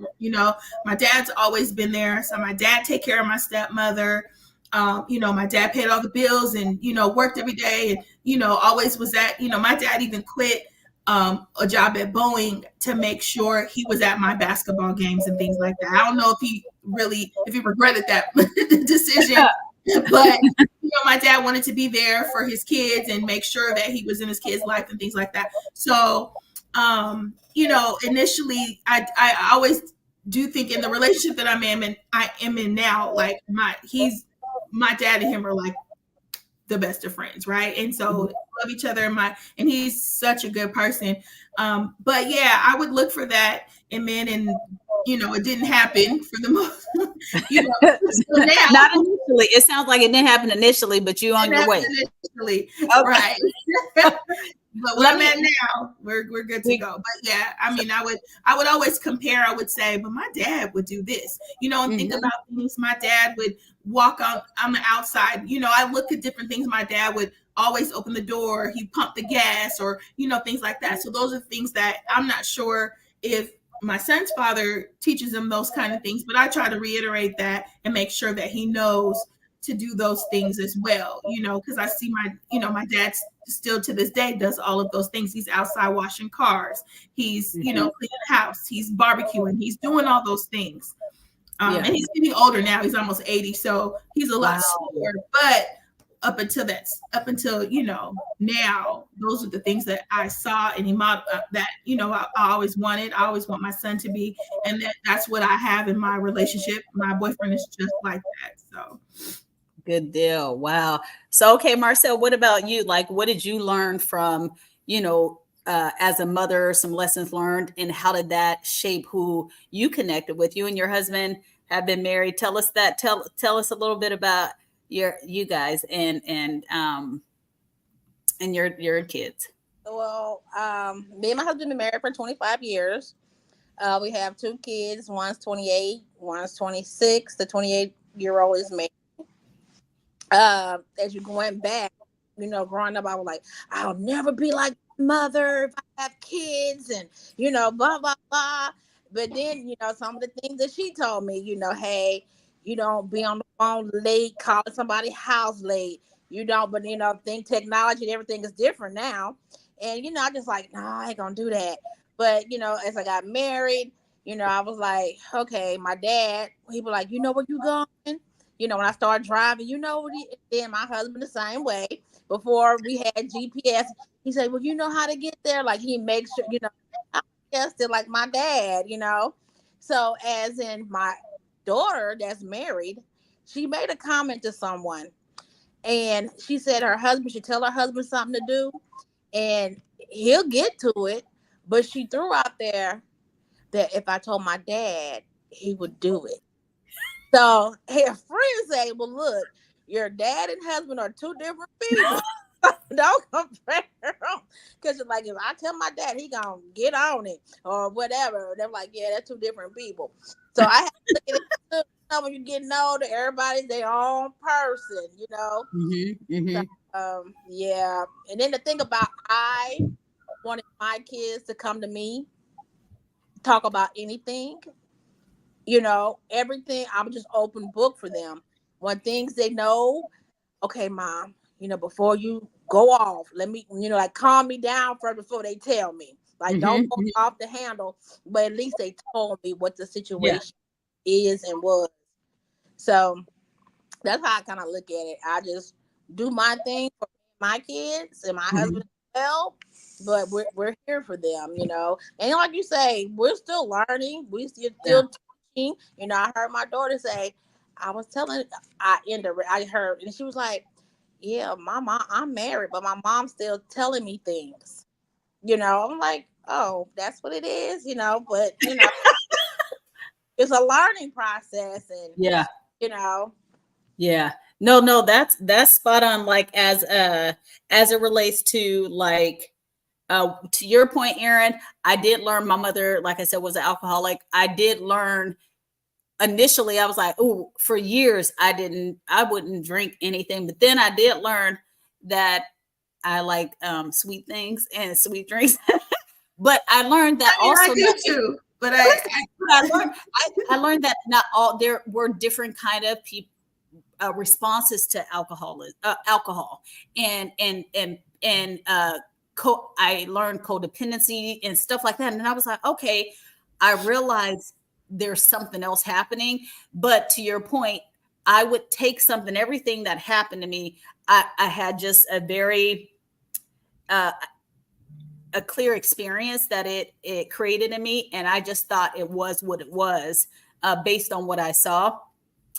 My dad's always been there. So my dad take care of my stepmother. My dad paid all the bills and, worked every day and, always was at, my dad even quit a job at Boeing to make sure he was at my basketball games and things like that. I don't know if he regretted that decision, but my dad wanted to be there for his kids and make sure that he was in his kids' life and things like that. So, initially, I always do think in the relationship that I am in now, like my dad and him are like the best of friends, right? And so love each other. And he's such a good person. But yeah, I would look for that in men, and it didn't happen for the most. So now, Not initially. It sounds like it didn't happen initially, but you on your way. Initially, Okay. right? But where I'm at now, we're good to go. But yeah, I mean, I would always compare. I would say, but my dad would do this, and think about things. My dad would walk on the outside. I look at different things. My dad would always open the door. He pumped the gas, or things like that. So those are things that I'm not sure if my son's father teaches him those kind of things, but I try to reiterate that and make sure that he knows to do those things as well, because I see my dad still to this day does all of those things. He's outside washing cars. He's, cleaning the house. He's barbecuing. He's doing all those things. And he's getting older now. He's almost 80. So he's a lot slower, but up until now, those are the things that I saw and he modeled that, I always wanted. I always want my son to be, and that's what I have in my relationship. My boyfriend is just like that. So good deal. Wow. So, okay, Marcelle, what about you? Like, what did you learn from, as a mother, some lessons learned, and how did that shape who you connected with? You and your husband have been married. Tell us that. Tell us a little bit about you guys and your kids. Well, me and my husband been married for 25 years. We have 2 kids. One's 28, one's 26. The 28-year-old is married. As you going back, growing up, I was like, I'll never be like mother if I have kids, and blah blah blah. But then, some of the things that she told me, hey, you don't be on the phone late, calling somebody's house late. You don't, but think technology and everything is different now. And I just like, no, I ain't gonna do that. But as I got married, I was like, okay, my dad, he was like, where you going? When I started driving, then my husband the same way. Before we had GPS, he said, well, you know how to get there. Like he makes sure, I guess they're like my dad, So as in my daughter that's married, she made a comment to someone, and she said her husband should tell her husband something to do, and he'll get to it. But she threw out there that if I told my dad, he would do it. So her friends say, well, look, your dad and husband are 2 different people. Don't compare them. Because like, if I tell my dad, he going to get on it or whatever. They're like, yeah, they're 2 different people. So I have to look at it. When you're getting older, everybody's their own person, So, yeah. And then the thing about, I wanted my kids to come to me, talk about anything. Everything. I'm just open book for them. When things they know, okay, mom, before you go off, let me, like calm me down first before they tell me. Like, don't go off the handle, but at least they told me what the situation is and was. So that's how I kind of look at it. I just do my thing for my kids and my husband as well, but we're here for them, And like you say, we're still learning. We still teaching. I heard my daughter say, I heard, and she was like, yeah, my mom, I'm married, but my mom's still telling me things. I'm like, oh, that's what it is, but it's a learning process, and Yeah. you know, Yeah. No, that's spot on. Like as it relates to like to your point, Erinn, I did learn my mother, like I said, was an alcoholic. I did learn initially, I was like, oh, for years I wouldn't drink anything. But then I did learn that I like sweet things and sweet drinks. But I learned that I mean, I also do too, but I learned that not all there were different kind of people responses to alcohol, and I learned codependency and stuff like that, and I was like, okay, I realized there's something else happening. But to your point, I would take something, everything that happened to me, I had just a very uh, a clear experience that it created in me, and I just thought it was what it was based on what I saw.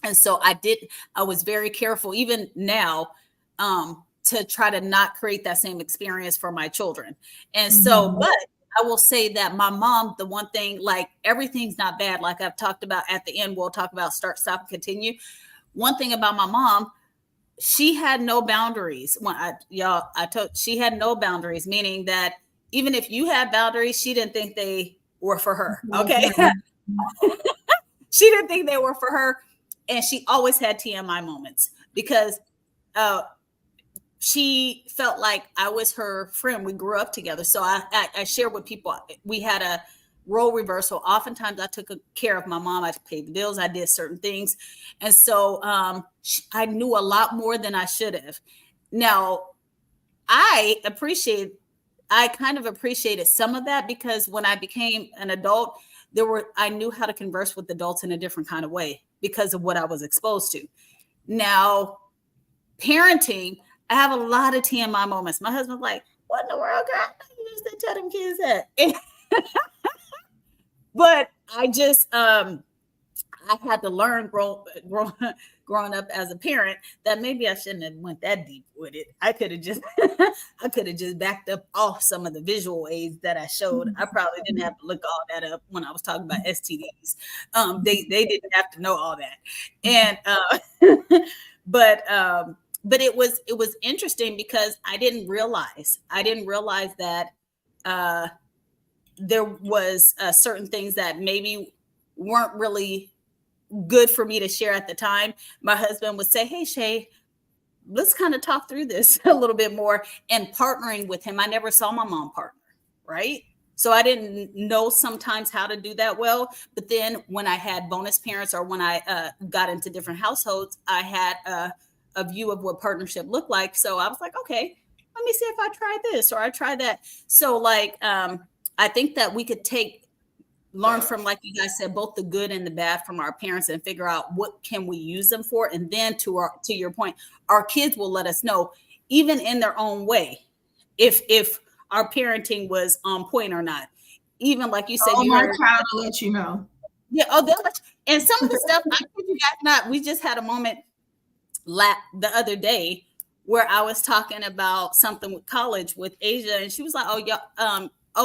And so I was very careful even now to try to not create that same experience for my children. And so, but I will say that my mom, the one thing, like everything's not bad. Like I've talked about at the end, we'll talk about start, stop, and continue. One thing about my mom, she had no boundaries. I told she had no boundaries, meaning that even if you had boundaries, she didn't think they were for her. Okay. She didn't think they were for her. And she always had TMI moments because she felt like I was her friend. We grew up together. So I shared with people, we had a role reversal. Oftentimes I took care of my mom. I paid the bills. I did certain things. And so I knew a lot more than I should have. Now, I kind of appreciated some of that because when I became an adult, I knew how to converse with adults in a different kind of way because of what I was exposed to. Now, parenting, I have a lot of TMI moments. My husband's like, what in the world, girl? You used to tell them kids that. But I had to learn growing up as a parent that maybe I shouldn't have went that deep with it. I could have just backed up off some of the visual aids that I showed. I probably didn't have to look all that up when I was talking about STDs. They didn't have to know all that. And but it was interesting because I didn't realize that there was certain things that maybe weren't really good for me to share at the time. My husband would say, hey, Shay, let's kind of talk through this a little bit more. And partnering with him, I never saw my mom partner, right? So I didn't know sometimes how to do that well. But then when I had bonus parents or when I got into different households, I had a view of what partnership looked like. So I was like, okay, let me see if I try this or I try that. So like, I think that we could learn from, like you guys said, both the good and the bad from our parents and figure out what can we use them for. And then to your point, our kids will let us know, even in their own way, if our parenting was on point or not. Even like you said, my child will let you know. Yeah. Oh, they'll let you. And some of the stuff, I think you guys not. We just had a moment the other day where I was talking about something with college with Asia, and she was like, "Oh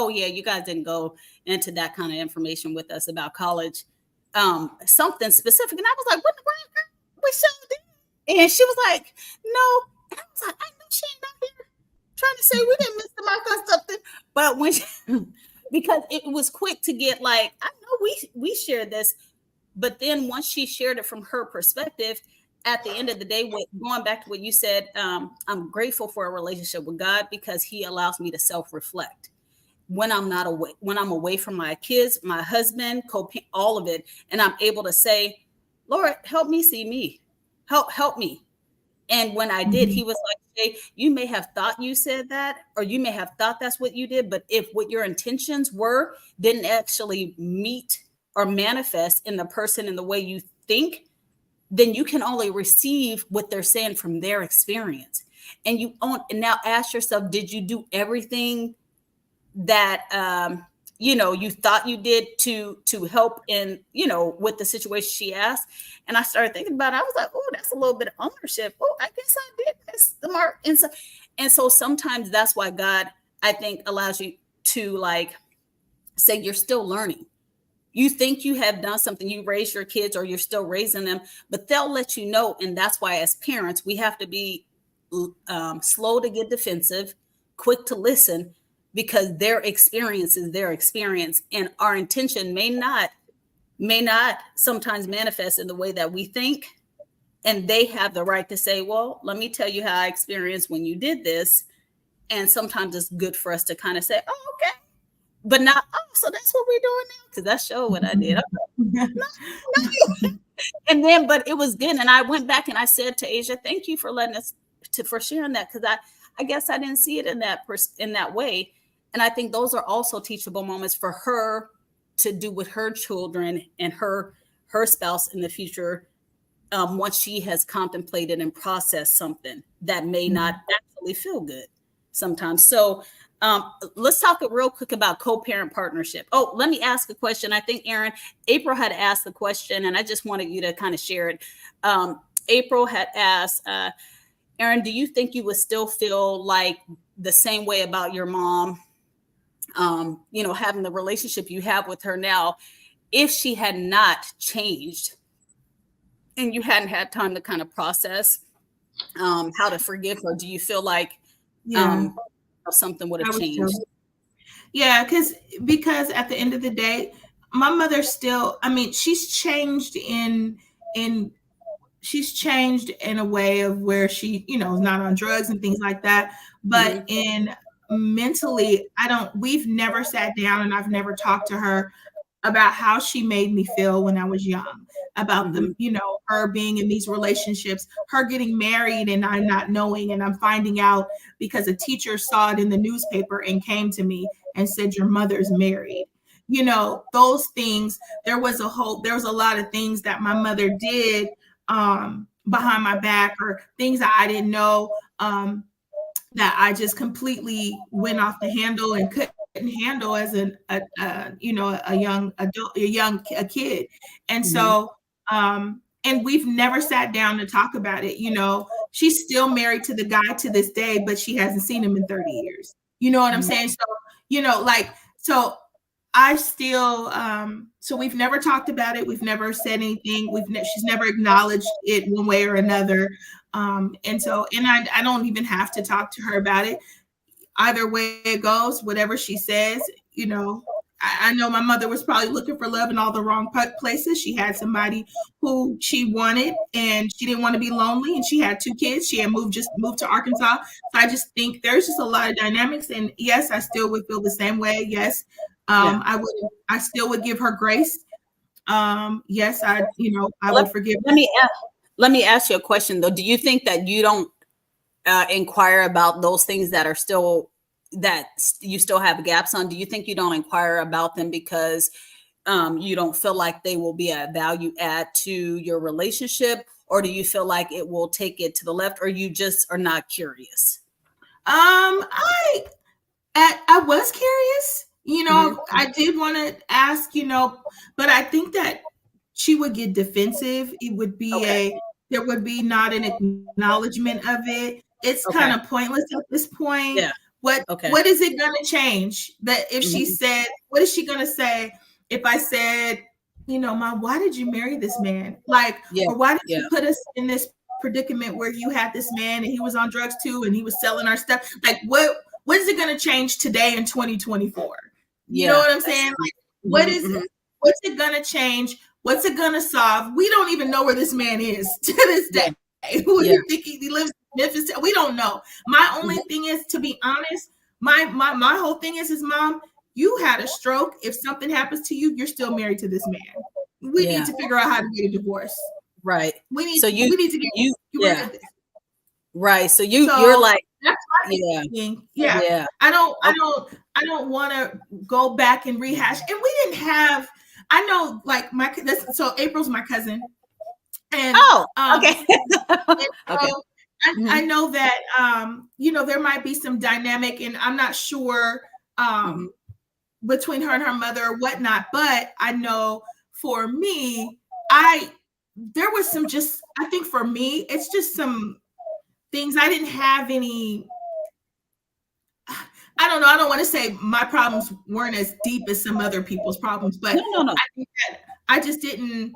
yeah, you guys didn't go into that kind of information with us about college, something specific." And I was like, "What the world? We showed it." And she was like, "No." And I was like, "I know she ain't out here trying to say we didn't miss the mark on something," but because it was quick to get like, I know we shared this, but then once she shared it from her perspective, at the end of the day, going back to what you said, I'm grateful for a relationship with God because He allows me to self-reflect when I'm not away, when I'm away from my kids, my husband, all of it, and I'm able to say, "Lord, help me see me, help me." And when I did, He was like, "Hey, you may have thought you said that, or you may have thought that's what you did, but if what your intentions were didn't actually meet or manifest in the person in the way you think, then you can only receive what they're saying from their experience." And now ask yourself, did you do everything that you thought you did to help in, with the situation she asked. And I started thinking about it. I was like, oh, that's a little bit of ownership. Oh, I guess I did miss the mark. And so sometimes that's why God, I think, allows you to like say you're still learning. You think you have done something, you raise your kids or you're still raising them, but they'll let you know. And that's why as parents, we have to be slow to get defensive, quick to listen, because their experience is their experience. And our intention may not sometimes manifest in the way that we think. And they have the right to say, well, let me tell you how I experienced when you did this. And sometimes it's good for us to kind of say, oh, okay. But not, oh, so that's what we're doing now? Because that's sure what I did. No, no. And then, but it was good. And I went back and I said to Asia, thank you for letting us, for sharing that. Because I guess I didn't see it in that way. And I think those are also teachable moments for her to do with her children and her spouse in the future, once she has contemplated and processed something that may not actually feel good sometimes. So let's talk real quick about co-parent partnership. Oh, let me ask a question. I think April had asked the question, and I just wanted you to kind of share it. April had asked, Erinn, do you think you would still feel like the same way about your mom, having the relationship you have with her now, if she had not changed and you hadn't had time to kind of process how to forgive her? Do you feel like something would have changed? Yeah, because at the end of the day, my mother still, I mean, she's changed in a way of where she, is not on drugs and things like that. But in mentally, we've never sat down and I've never talked to her about how she made me feel when I was young, about her being in these relationships, her getting married and I'm not knowing, and I'm finding out because a teacher saw it in the newspaper and came to me and said, your mother's married. Those things, there was a lot of things that my mother did behind my back, or things that I didn't know, that I just completely went off the handle and couldn't handle as a young adult, a kid. And so, and we've never sat down to talk about it. She's still married to the guy to this day, but she hasn't seen him in 30 years. You know what I'm saying? So, so I still, so we've never talked about it. We've never said anything. She's never acknowledged it one way or another. And I don't even have to talk to her about it. Either way it goes, whatever she says, I know my mother was probably looking for love in all the wrong places. She had somebody who she wanted, and she didn't want to be lonely, and she had 2 kids. She had moved to Arkansas. So I just think there's just a lot of dynamics. And yes, I still would feel the same way. Yes, I still would give her grace. Yes, I would forgive her. Let me ask you a question though. Do you think that you don't inquire about those things that you still have gaps on? Do you think you don't inquire about them because you don't feel like they will be a value add to your relationship, or do you feel like it will take it to the left, or you just are not curious? I was curious, I did want to ask, but I think that she would get defensive. It would be there would be not an acknowledgement of it. It's kind of pointless at this point. Yeah. What is it going to change? That if she said, what is she going to say if I said, Mom, why did you marry this man? Or why did you put us in this predicament where you had this man and he was on drugs too and he was selling our stuff? What is it going to change today in 2024? You know what I'm saying? What is it? What's it going to change? What's it going to solve? We don't even know where this man is to this day. Who do you think he lives in Memphis? We don't know. My only thing is, to be honest, my whole thing is, Mom, you had a stroke. If something happens to you, you're still married to this man. We need to figure out how to get a divorce. Right. We need to get right. So you're like, that's my thing. Yeah. I don't want to go back and rehash. And we didn't have, I know, so April's my cousin. And, okay. I know that, there might be some dynamic, and I'm not sure between her and her mother or whatnot. But I know for me, there was some just, I think for me, it's just some things I didn't have any. I don't know. I don't want to say my problems weren't as deep as some other people's problems, but No. I think that I just didn't,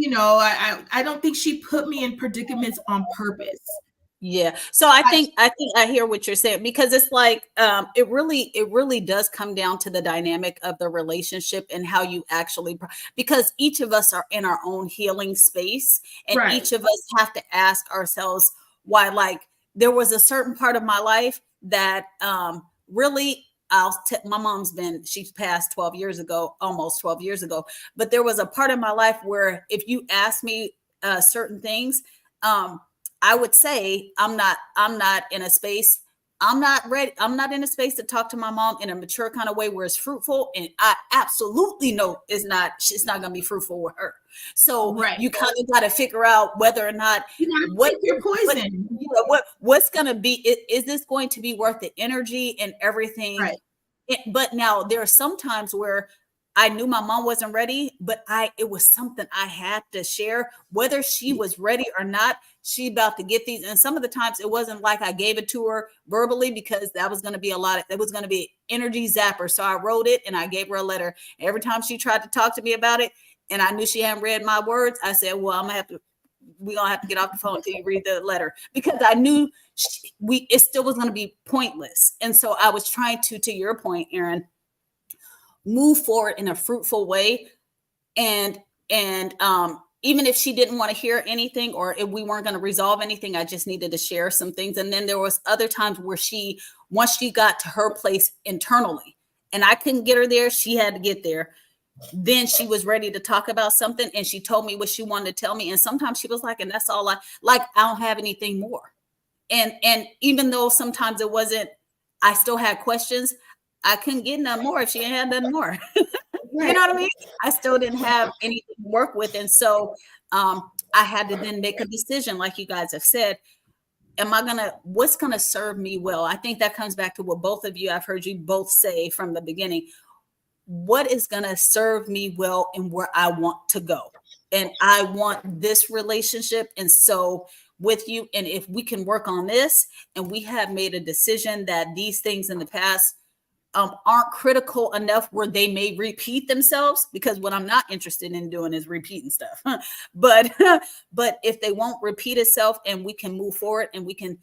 I don't think she put me in predicaments on purpose. Yeah. So I think I hear what you're saying, because it's like it really does come down to the dynamic of the relationship and how you actually, because each of us are in our own healing space, and Right. each of us have to ask ourselves why. Like, there was a certain part of my life that really, my she's passed 12 years ago, almost 12 years ago, but there was a part of my life where if you ask me certain things, I would say I'm not in a space. I'm not ready. I'm not in a space to talk to my mom in a mature kind of way where it's fruitful. And I absolutely know it's not going to be fruitful with her. So you kind of got to figure out whether or not what your poison. What's going to be, is this going to be worth the energy and everything? Right. But now there are some times where I knew my mom wasn't ready, but it was something I had to share, whether she was ready or not. She about to get these. And some of the times it wasn't like I gave it to her verbally, because that was going to be that was going to be energy zapper. So I wrote it and I gave her a letter. Every time she tried to talk to me about it and I knew she hadn't read my words, I said, well, we're going to have to get off the phone until you read the letter, because I knew it still was going to be pointless. And so I was trying to your point, Erinn, move forward in a fruitful way. And even if she didn't want to hear anything, or if we weren't going to resolve anything, I just needed to share some things. And then there was other times where once she got to her place internally and I couldn't get her there, she had to get there. Then she was ready to talk about something and she told me what she wanted to tell me. And sometimes she was like, and that's all I don't have anything more. And even though sometimes it wasn't, I still had questions, I couldn't get none more if she ain't had nothing more. Right. You know what I mean? I still didn't have anything to work with. And so I had to then make a decision, like you guys have said, what's going to serve me well? I think that comes back to what both of you, I've heard you both say from the beginning. What is going to serve me well and where I want to go? And I want this relationship. And so with you, and if we can work on this, and we have made a decision that these things in the past aren't critical enough where they may repeat themselves, because what I'm not interested in doing is repeating stuff. But if they won't repeat itself and we can move forward and we can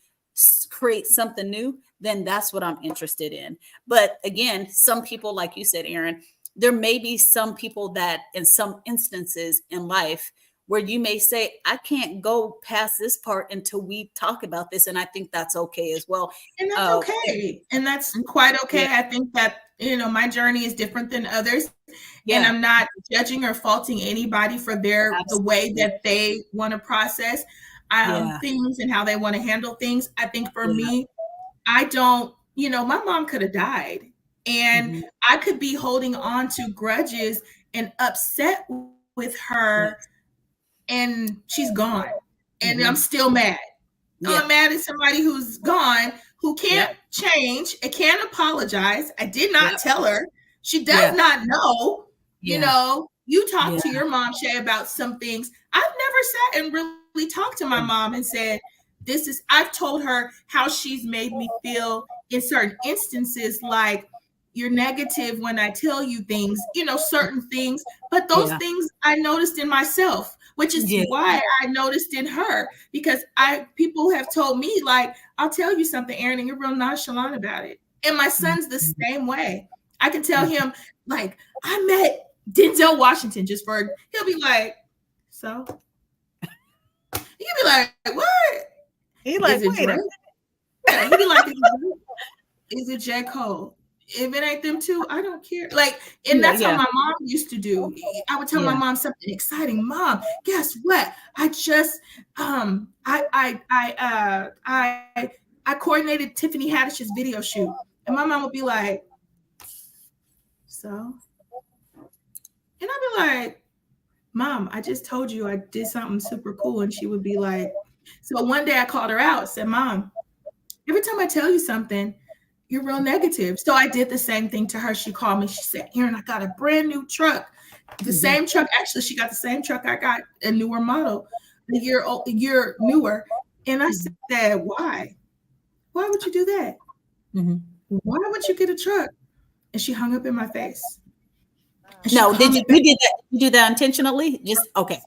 create something new, then that's what I'm interested in. But again, some people, like you said, Erinn, there may be some people that in some instances in life where you may say, I can't go past this part until we talk about this. And I think that's okay as well. And that's okay. And that's quite okay. Yeah. I think that, my journey is different than others. Yeah. And I'm not judging or faulting anybody for the way that they want to process things and how they want to handle things. I think for me, I don't, my mom could have died and I could be holding on to grudges and upset with her. And she's gone, and I'm still mad. Yeah. I'm mad at somebody who's gone, who can't change, and can't apologize. I did not tell her. She does not know. You talk to your mom, Shay, about some things. I've never sat and really talked to my mom and said, I've told her how she's made me feel in certain instances, like, you're negative when I tell you things, certain things, but those things I noticed in myself, which is why I noticed in her, because people have told me, like, I'll tell you something, Erinn, and you're real nonchalant about it. And my son's the same way. I can tell him, like, I met Denzel Washington he'll be like, so? He'll be like, what? He's like, wait a minute. He'll be like, is it J. Cole? If it ain't them two, I don't care. Like, and that's how my mom used to do. I would tell my mom something exciting. Mom, guess what? I just I coordinated Tiffany Haddish's video shoot. And my mom would be like, so? And I'd be like, Mom, I just told you I did something super cool. And she would be like, so one day I called her out, said, Mom, every time I tell you something, you're real negative. So I did the same thing to her. She called me. She said, Erinn, I got a brand new truck. The same truck. Actually, she got the same truck I got, a newer model, a year newer. And I said, why? Why would you do that? Why would you get a truck? And she hung up in my face. No, did you do that intentionally? Just okay.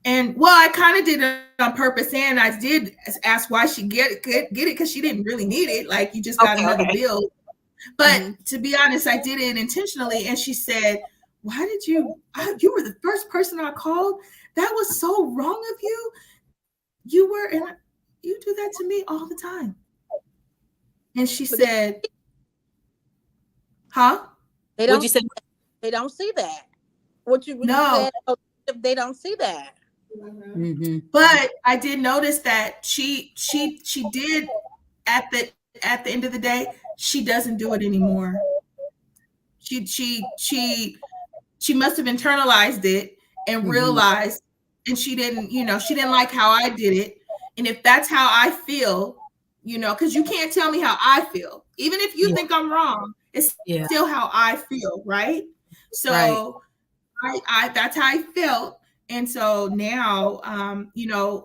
And well, I kind of did it on purpose, and I did ask why she get it because she didn't really need it. Like, you just got another bill. But to be honest, I did it intentionally. And she said, "Why did you? You were the first person I called. That was so wrong of you. You were, and you do that to me all the time." And she said, "Huh? What'd you say? They don't see that. What you said, they don't see that." But I did notice that she did at the end of the day, she doesn't do it anymore. She must have internalized it and realized, and she didn't like how I did it. And if that's how I feel, because you can't tell me how I feel, even if you think I'm wrong, it's still how I feel, right? So I that's how I felt. And so now,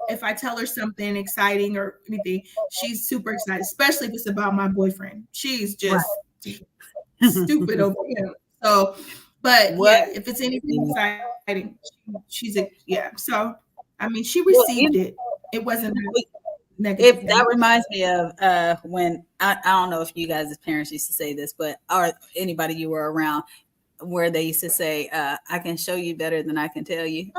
if I tell her something exciting or anything, she's super excited, especially if it's about my boyfriend. She's just stupid over him. So, but if it's anything exciting, she's So, I mean, she received it. It wasn't negative. That reminds me of when I don't know if you guys as parents used to say this, but or anybody you were around, where they used to say, I can show you better than I can tell you.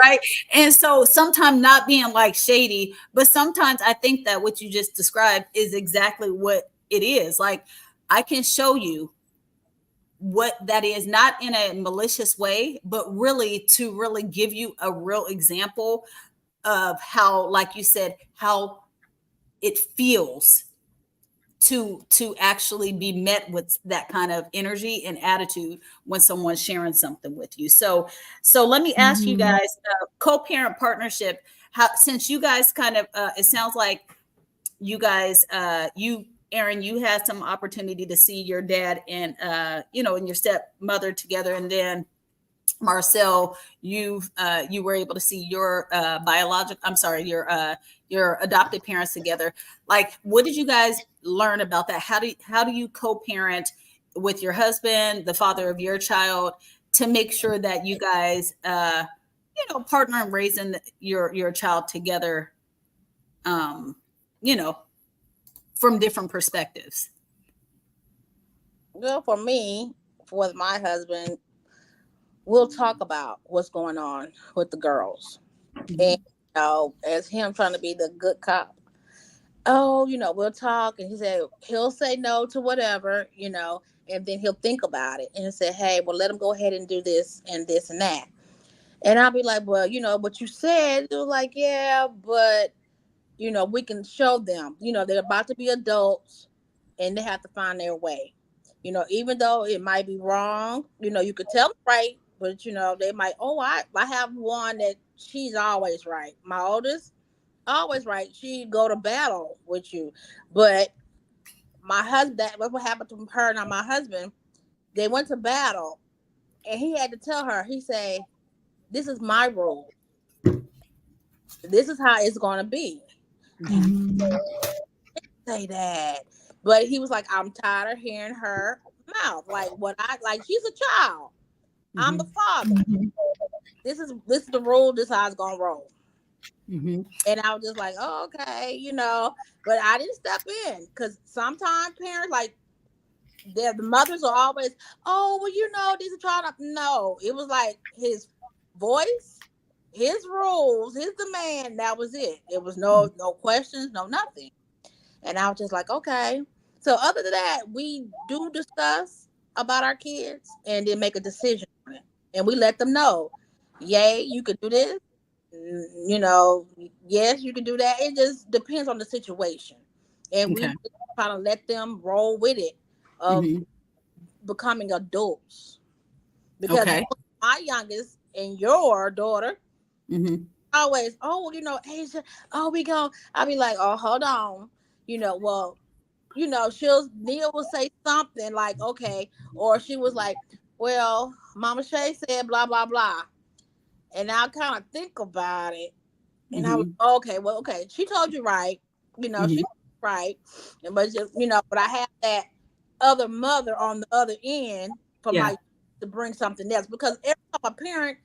Right. And so sometimes not being like shady, but sometimes I think that what you just described is exactly what it is. Like, I can show you what that is, not in a malicious way, but really to really give you a real example of how, like you said, how it feels to actually be met with that kind of energy and attitude when someone's sharing something with you. So let me ask you guys, co-parent partnership, since you guys kind of it sounds like you guys Erinn, you had some opportunity to see your dad and and your stepmother together, and then Marcelle, you were able to see your your adopted parents together. Like, what did you guys learn about that? How do you co-parent with your husband, the father of your child, to make sure that you guys partner in raising your child together, from different perspectives? Well, for me, with my husband, we'll talk about what's going on with the girls. And as him trying to be the good cop, we'll talk, and he said he'll say no to whatever, and then he'll think about it and say, hey, well, let him go ahead and do this and this and that. And I'll be like, well, what you said. They're like, yeah, but we can show them, they're about to be adults and they have to find their way. Even though it might be wrong, you could tell them right, but they might, I have one that she's always right. My oldest, always right. She go to battle with you. But my husband, what happened to her and my husband, they went to battle and he had to tell her, he said, this is my rule. This is how it's going to be. Say that. But he was like, I'm tired of hearing her mouth. Like, she's a child. I'm the father. This is the rule. This is how it's going to roll. And I was just like, oh, okay, but I didn't step in, because sometimes parents, like, the mothers are always, oh, well, these are trying to, no, it was like his voice, his rules, his demand, that was it. It was no questions, no nothing. And I was just like, okay. So other than that, we do discuss about our kids and then make a decision on it. And we let them know, yay, you could do this. Yes, you can do that. It just depends on the situation. And we kind of let them roll with it of becoming adults. Because my youngest and your daughter always, Asia, we go. I'll be like, oh, hold on. well, Neil will say something like, okay, or she was like, well, Mama Shay said blah blah blah, and I kind of think about it, and I was okay, well, okay, she told you right, she right, but just but I have that other mother on the other end for my to bring something else, because every time a parent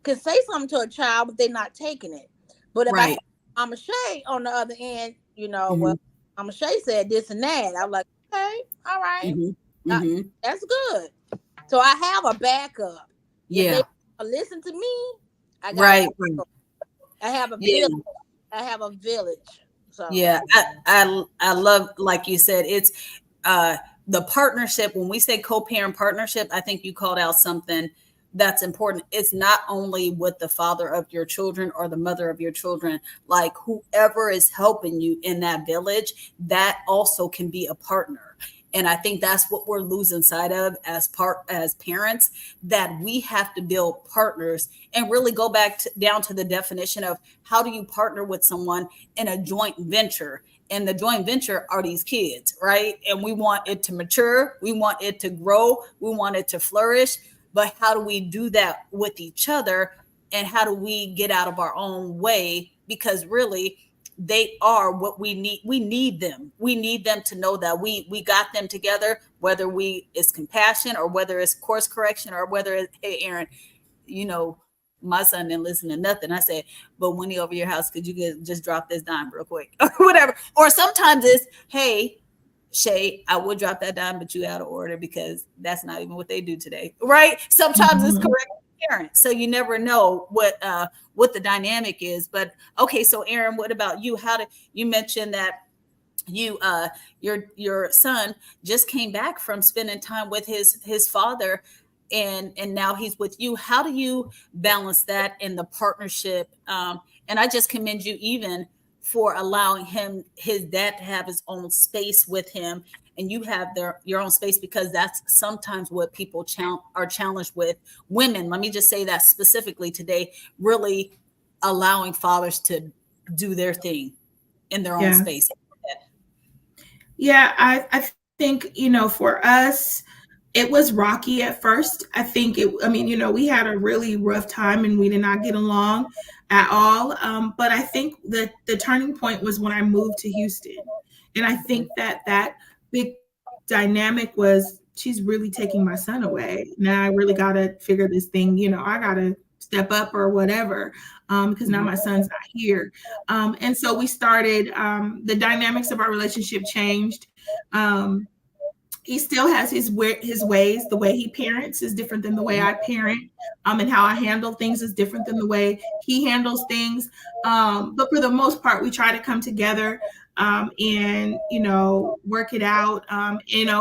can say something to a child, but they're not taking it. But if I have Mama Shay on the other end, well, Mama Shay said this and that. I'm like, okay, all right, that's good. So I have a backup. If they listen to me, I got I have a village. I have a village. So I love, like you said, it's the partnership. When we say co-parent partnership, I think you called out something that's important. It's not only with the father of your children or the mother of your children, like whoever is helping you in that village, that also can be a partner. And I think that's what we're losing sight of as parents, that we have to build partners and really go back down to the definition of how do you partner with someone in a joint venture. And the joint venture are these kids, right? And we want it to mature. We want it to grow. We want it to flourish. But how do we do that with each other? And how do we get out of our own way? Because really, they are what we need. We need them. We need them to know that we got them together, whether it's compassion or whether it's course correction or whether it's, hey, Erinn, my son didn't listen to nothing. I said, but when he over your house, could you just drop this dime real quick or whatever? Or sometimes it's, hey, Shay, I would drop that dime, but you out of order because that's not even what they do today, right? Sometimes it's correct parents, so you never know what the dynamic is. But okay, so Erinn, what about you? You mentioned that your son just came back from spending time with his father, and now he's with you. How do you balance that in the partnership? And I just commend you even for allowing his dad to have his own space with him, and you have your own space, because that's sometimes what people are challenged with. Women, let me just say that specifically today, really allowing fathers to do their thing in their own space. Yeah, I think, for us, it was rocky at first. I think we had a really rough time and we did not get along at all. But I think that the turning point was when I moved to Houston. And I think that big dynamic was, she's really taking my son away. Now I really got to figure this thing, I got to step up or whatever, because now my son's not here. And so we started, the dynamics of our relationship changed. He still has his ways. The way he parents is different than the way I parent, and how I handle things is different than the way he handles things. But for the most part, we try to come together and work it out.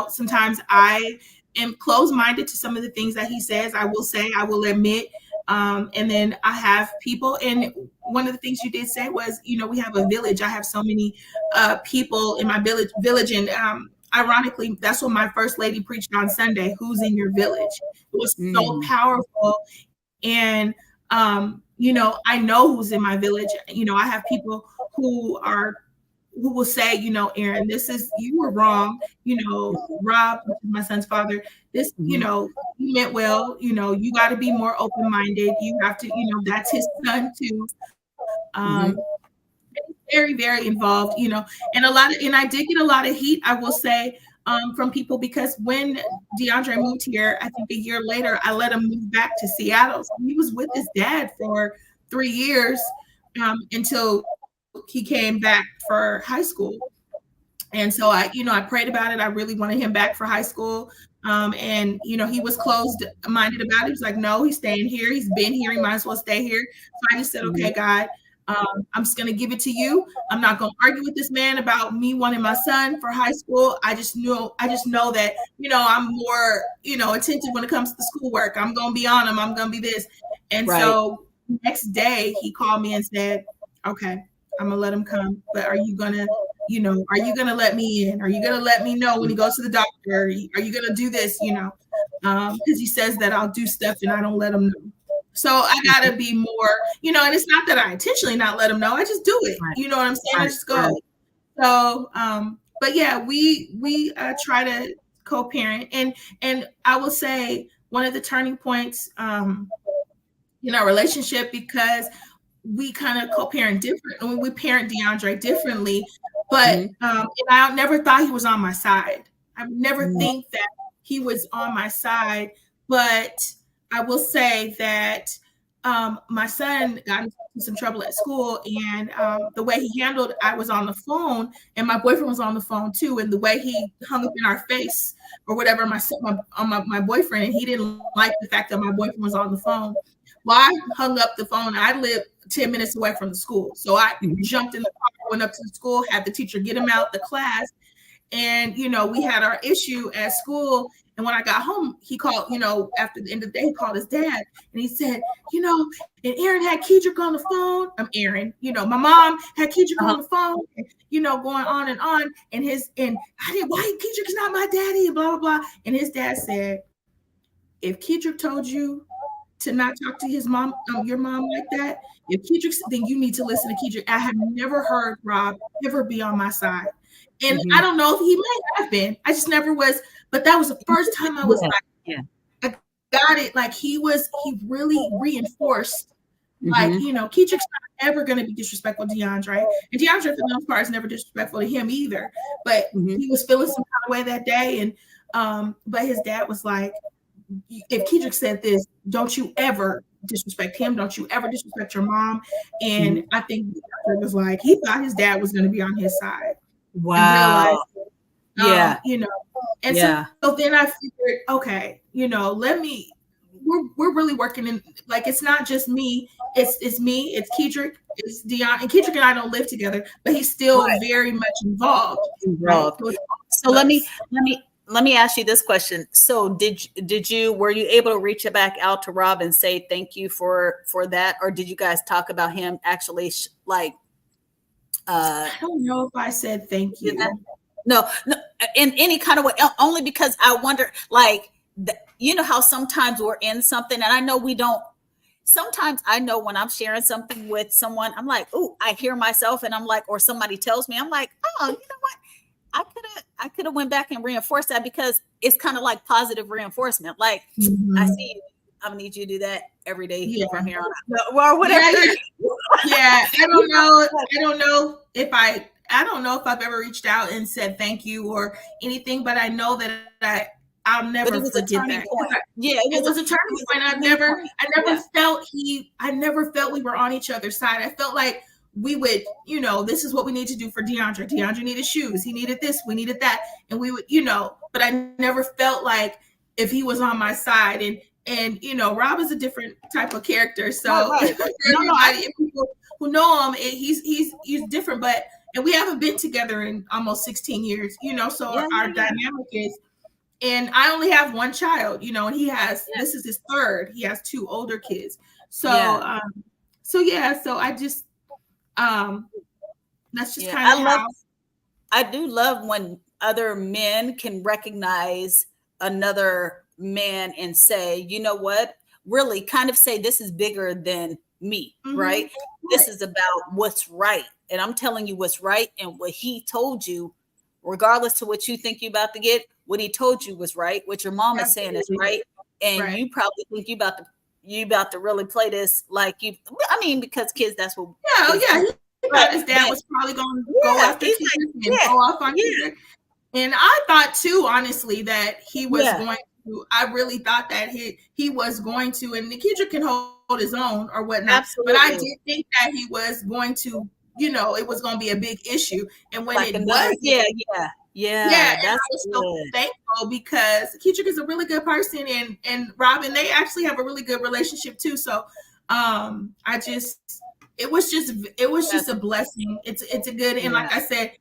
Sometimes I am closed-minded to some of the things that he says. I will admit. And then I have people, and one of the things you did say was, we have a village. I have so many people in my village, and ironically, that's what my first lady preached on Sunday. Who's in your village? It was so powerful. And, I know who's in my village. I have people who will say, Erinn, you were wrong. Rob, my son's father, this, you meant well, you got to be more open-minded. You have to, that's his son too. Very, very involved, and I did get a lot of heat, I will say, from people, because when DeAndre moved here, I think a year later, I let him move back to Seattle. So he was with his dad for 3 years until he came back for high school. And so I prayed about it. I really wanted him back for high school. And he was closed-minded about it. He was like, no, he's staying here. He's been here. He might as well stay here. So I just said, okay, God, I'm just going to give it to you. I'm not going to argue with this man about me wanting my son for high school. I just know that, I'm more, attentive when it comes to schoolwork. I'm going to be on him. I'm going to be this. And so next day he called me and said, okay, I'm going to let him come, but are you going to let me in? Are you going to let me know when he goes to the doctor? Are you going to do this? Because he says that I'll do stuff and I don't let him know. So I got to be more, and it's not that I intentionally not let him know. I just do it. You know what I'm saying? I just go. So, but yeah, we try to co-parent, and I will say one of the turning points in our relationship, because we kind of co-parent different. I mean, we parent DeAndre differently, but and I never thought he was on my side. I never think that he was on my side, but I will say that my son got into some trouble at school, and the way he handled, I was on the phone, and my boyfriend was on the phone too, and the way he hung up in our face or whatever, my boyfriend, and he didn't like the fact that my boyfriend was on the phone. Well, I hung up the phone. I live 10 minutes away from the school. So I jumped in the car, went up to the school, had the teacher get him out the class. And, we had our issue at school. And when I got home, he called, after the end of the day, he called his dad. And he said, and Erinn had Kedrick on the phone. I'm Erinn. My mom had Kedrick on the phone, and, going on and on. And I didn't, why Kedrick's not my daddy, blah, blah, blah. And his dad said, if Kedrick told you to not talk to his mom, your mom like that, if Kedrick, then you need to listen to Kedrick. I have never heard Rob ever be on my side. And I don't know if he might have been. I just never was. But that was the first time I was I got it. Like he really reinforced, like, Kedrick's not ever going to be disrespectful to DeAndre. And DeAndre, for the most part, is never disrespectful to him either. But he was feeling some kind of way that day. And but his dad was like, if Kedrick said this, don't you ever disrespect him. Don't you ever disrespect your mom. And I think it was like, he thought his dad was going to be on his side. Wow. And realized, and so then I figured, okay, we're really working in, like, it's not just me, it's me, it's Kedrick, it's Dion, and Kedrick and I don't live together, but he's still very much involved. Right? So let me ask you this question. So were you able to reach back out to Rob and say thank you for that? Or did you guys talk about him actually I don't know if I said thank you. No, in any kind of way, only because I wonder, like, how sometimes we're in something, and I know we don't. Sometimes I know when I'm sharing something with someone, I'm like, oh, I hear myself, and I'm like, or somebody tells me, I'm like, oh, you know what? I could have went back and reinforced that, because it's kind of like positive reinforcement. Like, I see you, I'm gonna need you to do that every day from here on out. Or whatever. I don't know if I've ever reached out and said thank you or anything, but I know that I'll never forget that. It was a turning point. I never felt we were on each other's side. I felt like we would, this is what we need to do for DeAndre. DeAndre needed shoes. He needed this. We needed that. And we would, but I never felt like if he was on my side. And Rob is a different type of character. So everybody, people who know him, he's different. And we haven't been together in almost 16 years, so our dynamic is, and I only have one child, and he has, this is his third. He has two older kids. So, so I just, that's just kind of how. I do love when other men can recognize another man and say, you know what, really kind of say, this is bigger than me, right? This is about what's right. And I'm telling you what's right. And what he told you, regardless to what you think you're about to get, what he told you was right. What your mom is saying is right. And you probably think you about to really play this like you, I mean, because kids, that's what. He thought his dad was probably going to go after kids and go off on kids. And I thought too, honestly, that he was going to, I really thought that he was going to, and the kid can hold his own or whatnot. Absolutely. But I did think that he was going to, it was going to be a big issue. And when it was, and I was so thankful, because Kedrick is a really good person, and Robin, they actually have a really good relationship too. So it was just a blessing. It's a good, and like I said,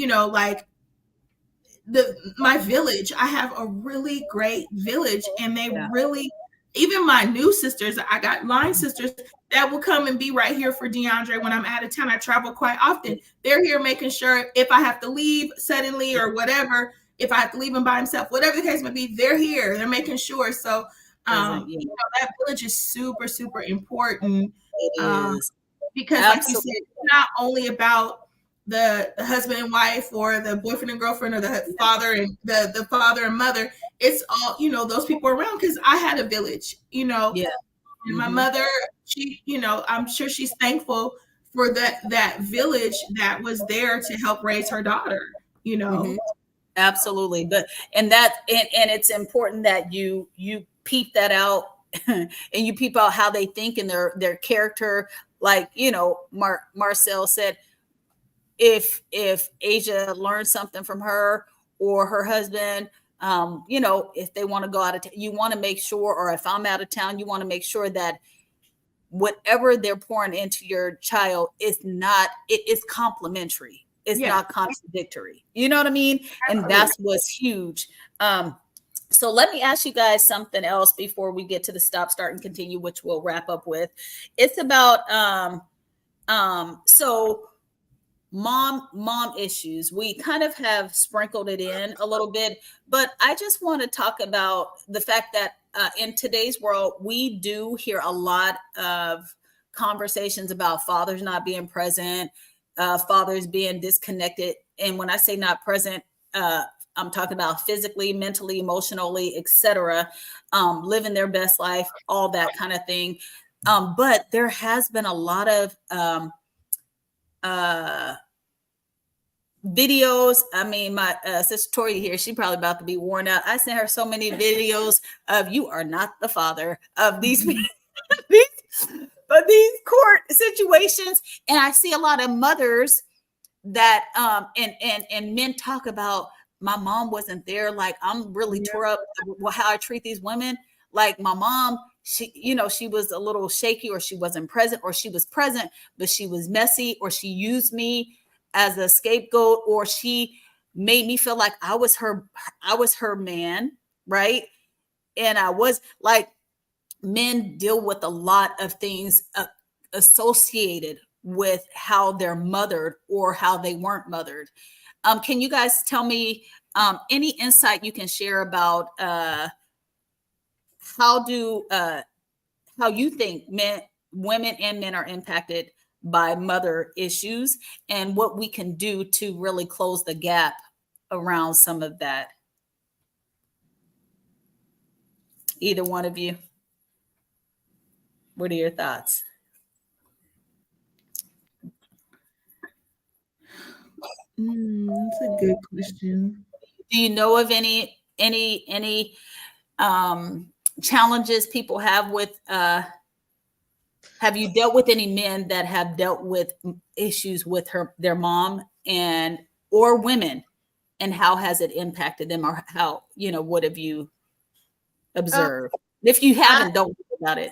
like my village, I have a really great village, and they really, even my new sisters, I got line sisters that will come and be right here for DeAndre when I'm out of town. I travel quite often. They're here making sure if I have to leave suddenly or whatever, if I have to leave him by himself, whatever the case may be, they're here. They're making sure. So that village is super, super important. It is. Because like you said, it's not only about the husband and wife, or the boyfriend and girlfriend, or the father and the father and mother. It's all, those people around, because I had a village, Yeah. and my mother, she, I'm sure she's thankful for that village that was there to help raise her daughter, Absolutely. But and it's important that you peep that out and you peep out how they think and their character. Like, Marcelle said, if Asia learns something from her or her husband, if they want to go out of town, you want to make sure, or if I'm out of town, you want to make sure that whatever they're pouring into your child is complementary. It's not contradictory. You know what I mean? And that's what's huge. So let me ask you guys something else before we get to the stop, start, and continue, which we'll wrap up with. It's about so mom issues. We kind of have sprinkled it in a little bit, but I just want to talk about the fact that in today's world, we do hear a lot of conversations about fathers not being present, fathers being disconnected. And when I say not present, I'm talking about physically, mentally, emotionally, etc., living their best life, all that kind of thing. But there has been a lot of videos. I mean, my sister Tori here, she probably about to be worn out. I sent her so many videos of "You are not the father" of these these court situations, and I see a lot of mothers that and men talk about, my mom wasn't there. Like, I'm really tore up how I treat these women. Like, my mom, she was a little shaky, or she wasn't present, or she was present but she was messy, or she used me as a scapegoat, or she made me feel like I was her man, right? And I was like, men deal with a lot of things associated with how they're mothered or how they weren't mothered. Can you guys tell me any insight you can share about how you think women and men are impacted by mother issues, and what we can do to really close the gap around some of that? Either one of you, what are your thoughts? That's a good question. Do you know of any challenges people have with have you dealt with any men that have dealt with issues with their mom, and or women, and how has it impacted them, or how, what have you observed? If you haven't, don't worry about it.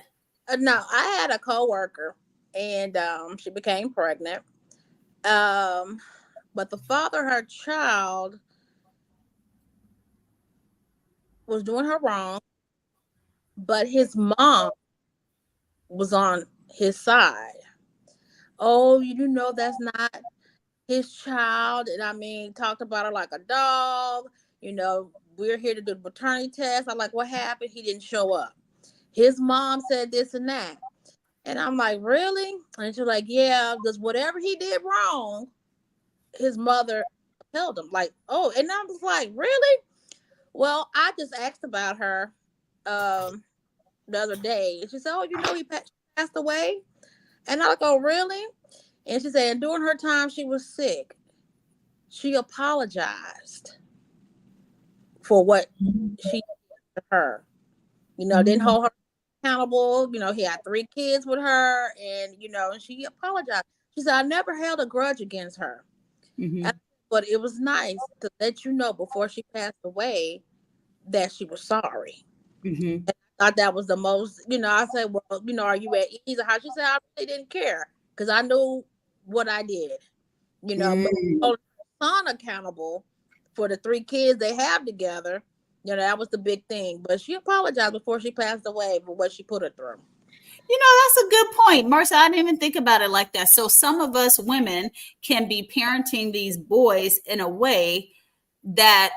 No, I had a coworker, and she became pregnant. But the father of her child was doing her wrong, but his mom was on his side. Oh, that's not his child. And I mean, talked about her like a dog. We're here to do the paternity test. I'm like, what happened? He didn't show up. His mom said this and that. And I'm like, really? And she's like, yeah, because whatever he did wrong, his mother held him. Like, oh, and I was like, really? Well, I just asked about her the other day. And she said, oh, he passed away. And I go, really? And she said, during her time she was sick, she apologized for what she did to her. Didn't hold her accountable. He had 3 kids with her, and she apologized. She said, I never held a grudge against her. But it was nice to let you know before she passed away that she was sorry. And I thought that was the most, I said, well, are you at ease? Or how? She said, I really didn't care because I knew what I did. But holding her son accountable for the 3 kids they have together, that was the big thing. But she apologized before she passed away for what she put her through. That's a good point, Marcia. I didn't even think about it like that. So some of us women can be parenting these boys in a way that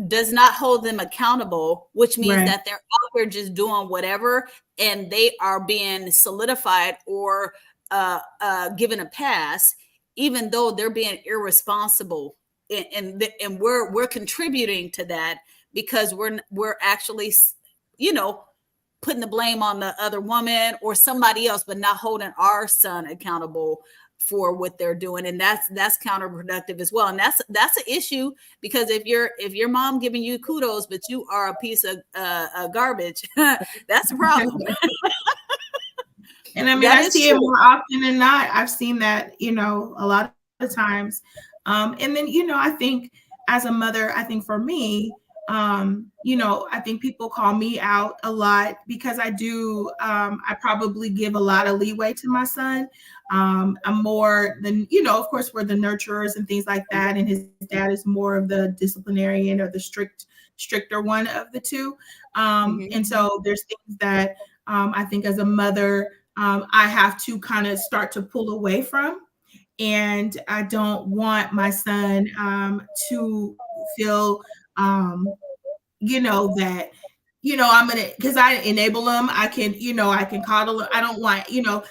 does not hold them accountable, which means that they're out there just doing whatever, and they are being solidified or given a pass. even though they're being irresponsible, and we're contributing to that because we're actually, you know, putting the blame on the other woman or somebody else, but not holding our son accountable for what they're doing. And that's counterproductive as well. And that's an issue, because if your mom giving you kudos but you are a piece of garbage, that's a problem. And I mean, That I is see it true. more often than not. I've seen that, a lot of times. And then, I think as a mother, I think for me, I think people call me out a lot because I do, I probably give a lot of leeway to my son. I'm more than, of course, we're the nurturers and things like that. And his dad is more of the disciplinarian or the stricter one of the two. And so there's things that I think as a mother, I have to kind of start to pull away from. And I don't want my son to feel, that, I'm going to, because I enable him, I can coddle him. I don't want,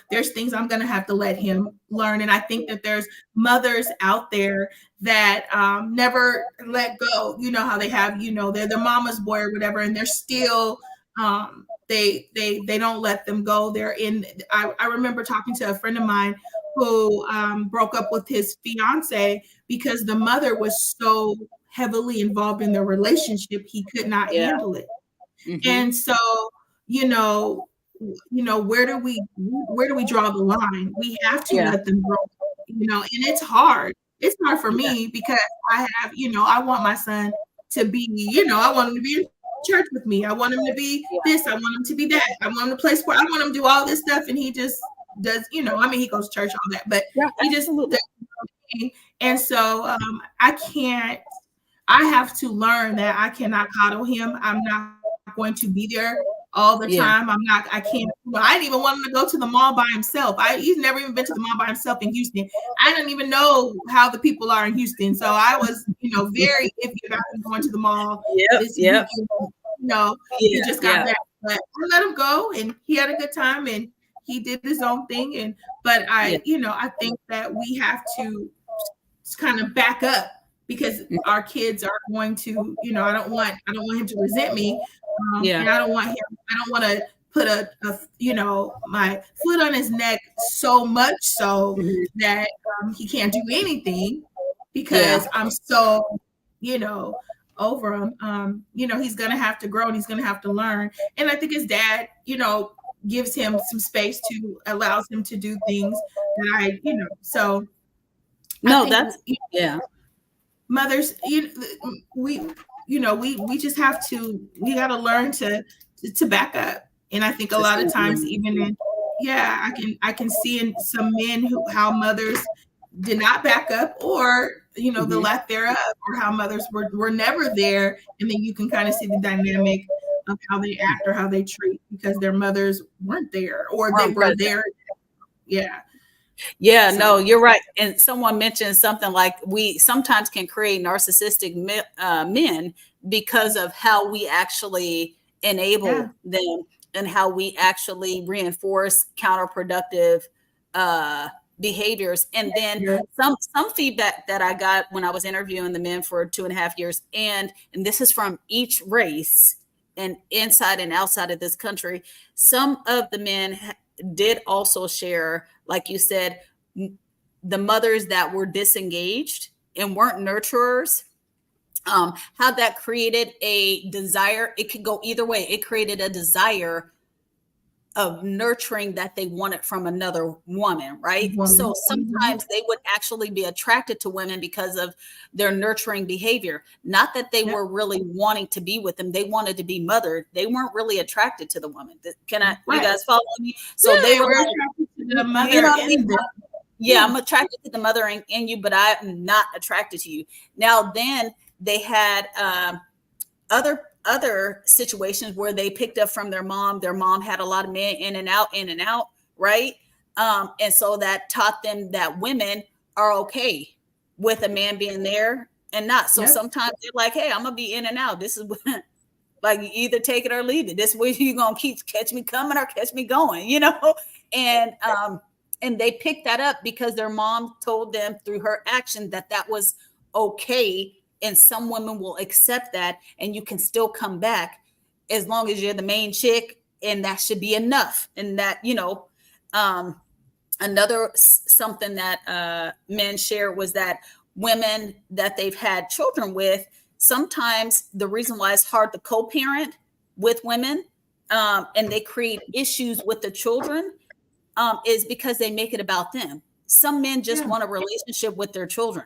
there's things I'm going to have to let him learn. And I think that there's mothers out there that never let go, how they have, they're their mama's boy or whatever, and they're still, they don't let them go. They're in, I remember talking to a friend of mine who broke up with his fiance because the mother was so heavily involved in their relationship, he could not handle it. And so, where do we draw the line? We have to let them grow, and it's hard. It's hard for me because I have, I want my son to be, I want him to be in church with me. I want him to be this. I want him to be that. I want him to play sport. I want him to do all this stuff. And he just does, he goes to church, all that, but he just does. And so I have to learn that I cannot coddle him. I'm not going to be there all the time. I can't, I didn't even want him to go to the mall by himself. He's never even been to the mall by himself in Houston. I didn't even know how the people are in Houston. So I was, very iffy about him going to the mall. He just got back. But I let him go and he had a good time and he did his own thing. But I think that we have to kind of back up because our kids are going to, I don't want him to resent me. And I don't want to put my foot on his neck so much so that he can't do anything because I'm so, over him. He's going to have to grow and he's going to have to learn. And I think his dad, gives him some space to allows him to do things that so. No, Mothers, we just have to, we got to learn to back up. And I think a lot of times, even in, I can see in some men how mothers did not back up or, the lack thereof, or how mothers were never there. And then you can kind of see the dynamic of how they act or how they treat because their mothers weren't there or they were there. No, you're right. And someone mentioned something like we sometimes can create narcissistic men because of how we actually enable them and how we actually reinforce counterproductive behaviors. And then some feedback that I got when I was interviewing the men for 2.5 years, and this is from each race and inside and outside of this country, some of the men did also share, like you said, the mothers that were disengaged and weren't nurturers, how that created a desire. It could go either way. It created a desire of nurturing that they wanted from another woman, right? So sometimes they would actually be attracted to women because of their nurturing behavior. Not that they were really wanting to be with them. They wanted to be mothered. They weren't really attracted to the woman. You guys follow me? So they were attracted to the mother. I'm attracted to the mother in you, but I'm not attracted to you. Now, then they had other situations where they picked up from their mom. Their mom had a lot of men in and out, right? And so that taught them that women are okay with a man being there and not. So sometimes they're like, hey, I'm gonna be in and out. This is like, you either take it or leave it. This way you're gonna catch me coming or catch me going, And And they picked that up because their mom told them through her action that that was okay. And some women will accept that, and you can still come back as long as you're the main chick, and that should be enough. And that, another something that men share was that women that they've had children with, sometimes the reason why it's hard to co-parent with women, and they create issues with the children, is because they make it about them. Some men just want a relationship with their children.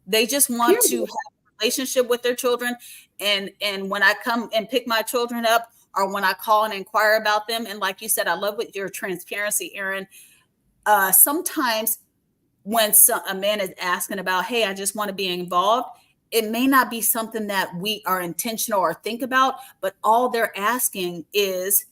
They just want to have a relationship with their children. And when I come and pick my children up, or when I call and inquire about them, and like you said, I love with your transparency, Erinn. Sometimes when a man is asking about, hey, I just want to be involved, it may not be something that we are intentional or think about, but all they're asking is,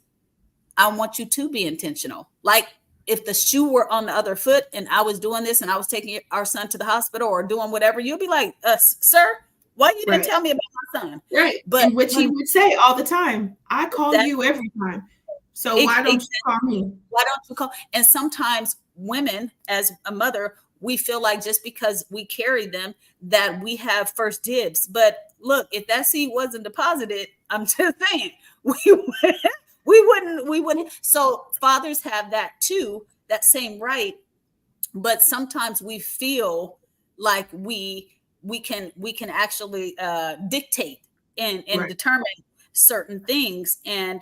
I want you to be intentional. Like if the shoe were on the other foot and I was doing this and I was taking our son to the hospital or doing whatever, you'll be like, sir, why you didn't tell me about my son? Right. But and which he would say all the time, I call you every time. So why don't you call me? Why don't you call? And sometimes women, as a mother, we feel like just because we carry them that we have first dibs. But look, if that seed wasn't deposited, I'm just saying, we wouldn't. So fathers have that too, that same right. But sometimes we feel like we can actually dictate and determine certain things. And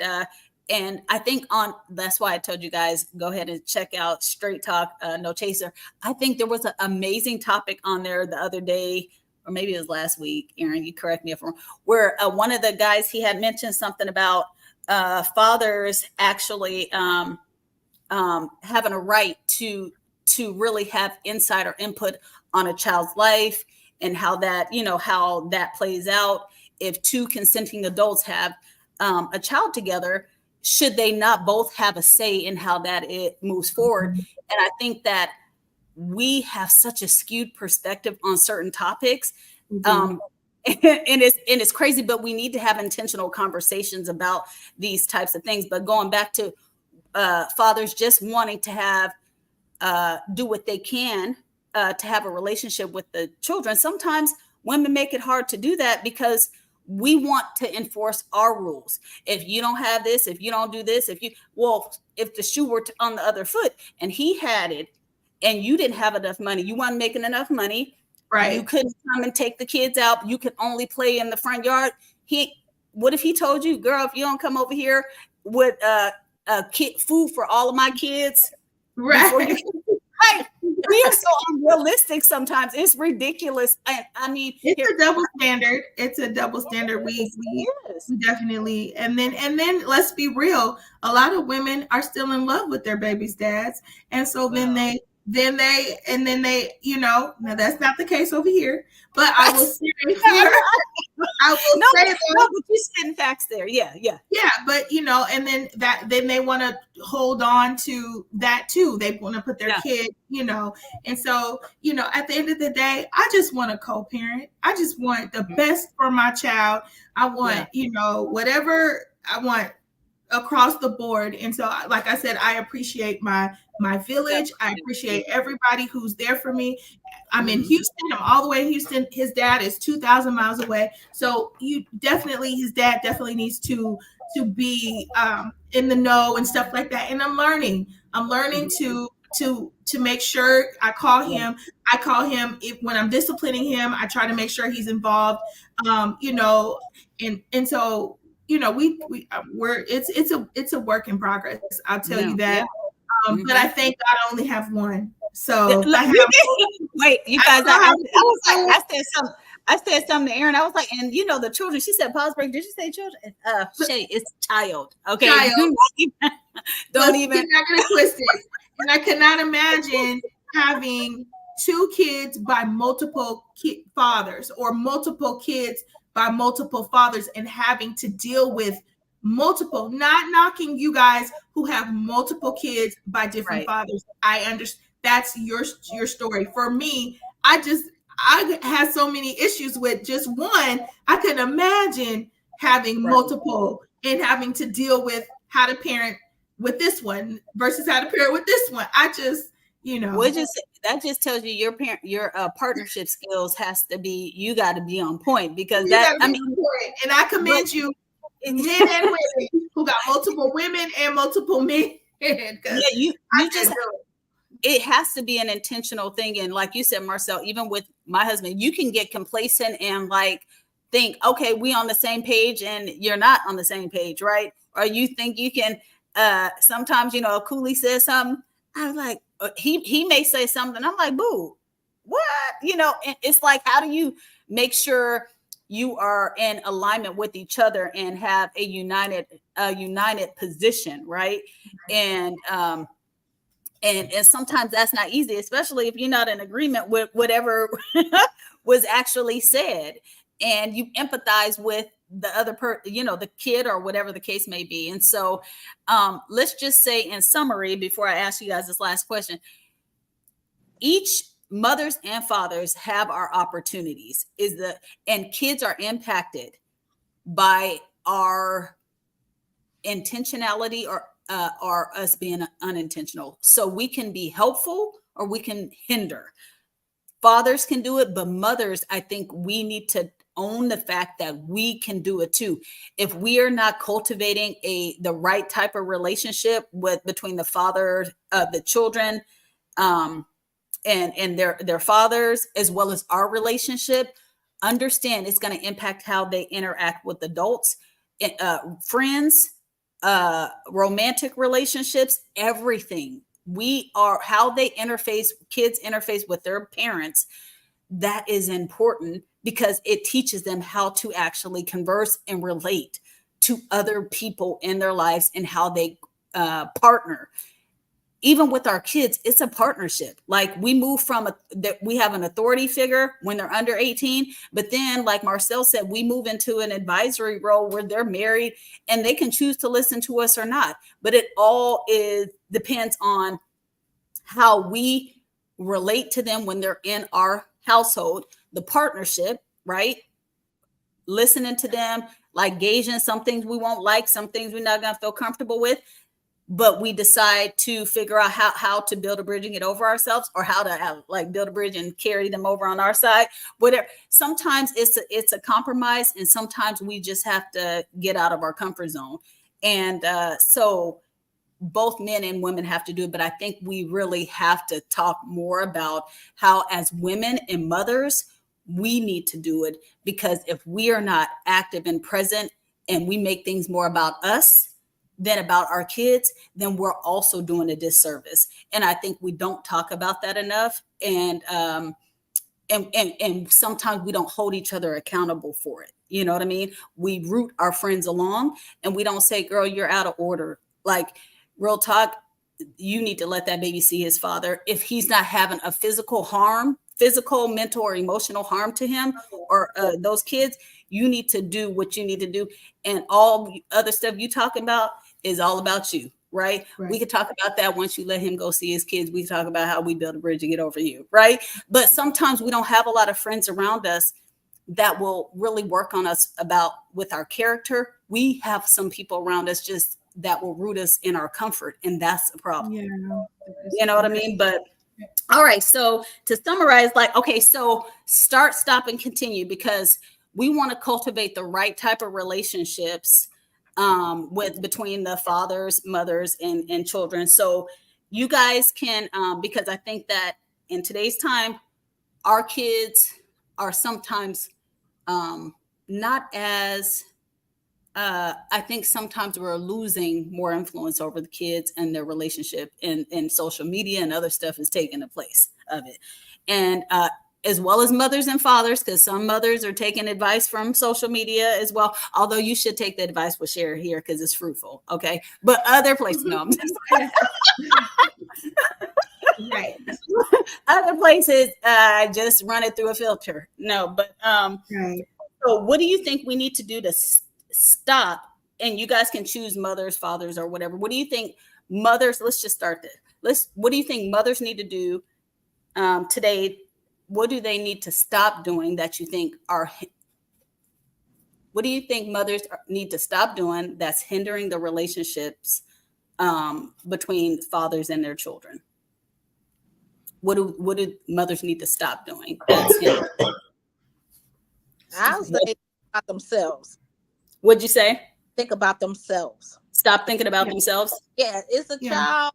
I think that's why I told you guys, go ahead and check out Straight Talk, No Chaser. I think there was an amazing topic on there the other day, or maybe it was last week, Erinn, you correct me if I'm wrong, where one of the guys, he had mentioned something about fathers actually having a right to really have insight or input on a child's life, and how that plays out. If two consenting adults have a child together, should they not both have a say in how that it moves forward? And I think that we have such a skewed perspective on certain topics. And it's crazy, but we need to have intentional conversations about these types of things. But going back to fathers just wanting to have do what they can to have a relationship with the children, sometimes women make it hard to do that because we want to enforce our rules. If you don't have this, if you don't do this, if the shoe were on the other foot and he had it and you didn't have enough money, you weren't making enough money, right? You couldn't come and take the kids out. You could only play in the front yard. What if he told you, girl, if you don't come over here with food for all of my kids, right? Right. We are so unrealistic sometimes. It's ridiculous. I mean, it's a double standard. It's a double standard. We definitely, and then let's be real. A lot of women are still in love with their baby's dads, and so then they, now that's not the case over here. But I will say here, but you spitting facts there. Yeah. But and then they want to hold on to that too. They want to put their kid, and so at the end of the day, I just want to co-parent. I just want the best for my child. I want whatever I want across the board. And so, like I said, I appreciate my village. I appreciate everybody who's there for me. I'm in Houston. I'm all the way in Houston. His dad is 2,000 miles away. So his dad definitely needs to be in the know and stuff like that. And I'm learning to make sure I call him. When I'm disciplining him, I try to make sure he's involved. And so, it's a work in progress. I'll tell you that. But I thank God I only have one. So wait, you guys, I said something to Erinn. I was like, and the children, she said, pause break. Did you say children? Shay, it's child. Okay. Don't even. You're not gonna twist it. And I cannot imagine having two kids by multiple fathers, or multiple kids by multiple fathers, and having to deal with multiple, not knocking you guys who have multiple kids by different fathers. I understand that's your story. For me, I had so many issues with just one. I couldn't imagine having multiple and having to deal with how to parent with this one versus how to parent with this one. you know. That just tells you your partnership skills has to be, you got to be on point, because You that, gotta be important. And I commend you, men and women who got multiple women and multiple men. yeah, you just, it has to be an intentional thing. And like you said, Marcelle, even with my husband, you can get complacent and like think, okay, we on the same page, and you're not on the same page, right? Or you think you can, sometimes, you know, Cooley says something, I was like, he may say something, I'm like, boo, what? You know, it's like, how do you make sure you are in alignment with each other and have a united position, right? And and sometimes that's not easy, especially if you're not in agreement with whatever was actually said, and you empathize with the other the kid or whatever the case may be. And so let's just say, in summary, before I ask you guys this last question, each mothers and fathers have our opportunities, and kids are impacted by our intentionality or us being unintentional. So we can be helpful or we can hinder. Fathers can do it, but mothers, I think we need to own the fact that we can do it too. If we are not cultivating the right type of relationship between the father, the children, and their fathers, as well as our relationship, understand it's going to impact how they interact with adults, friends, romantic relationships, everything. We are how they interface, kids interface with their parents. That is important because it teaches them how to actually converse and relate to other people in their lives and how they partner. Even with our kids, it's a partnership. Like we move from that we have an authority figure when they're under 18, but then, like Marcelle said, we move into an advisory role where they're married and they can choose to listen to us or not. But it all depends on how we relate to them when they're in our household, the partnership, right? Listening to them, like gauging some things we won't like, some things we're not going to feel comfortable with, but we decide to figure out how to build a bridge and get over ourselves, or how to build a bridge and carry them over on our side, whatever. Sometimes it's a compromise, and sometimes we just have to get out of our comfort zone. And so both men and women have to do it, but I think we really have to talk more about how, as women and mothers, we need to do it, because if we are not active and present and we make things more about us than about our kids, then we're also doing a disservice. And I think we don't talk about that enough. And sometimes we don't hold each other accountable for it. You know what I mean? We root our friends along and we don't say, girl, you're out of order. Like, real talk, you need to let that baby see his father. If he's not having a physical, mental, or emotional harm to him or those kids, you need to do what you need to do. And all other stuff you talking about is all about you, right? We could talk about that once you let him go see his kids. We talk about how we build a bridge and get over you, right? But sometimes we don't have a lot of friends around us that will really work on us with our character. We have some people around us just that will root us in our comfort, and that's a problem. Yeah, you know what I mean? But all right, so to summarize, so start, stop, and continue, because we want to cultivate the right type of relationships between the fathers, mothers, and children. So you guys can, because I think that in today's time, our kids are sometimes not as I think sometimes we're losing more influence over the kids and their relationship, and social media and other stuff is taking the place of it. And as well as mothers and fathers, because some mothers are taking advice from social media as well. Although you should take the advice we'll share here because it's fruitful. Okay. But other places, no, I'm just right. Other places, just run it through a filter. No, but right. So what do you think we need to do to stop? And you guys can choose mothers, fathers, or whatever. What do you think mothers, let's just start there. What do you think mothers need to do today? What do they need to stop doing that you think what do you think mothers need to stop doing that's hindering the relationships between fathers and their children? what do mothers need to stop doing? That's him. I'll say think about themselves. What'd you say? Think about themselves. Stop thinking about themselves. Yeah, it's a child.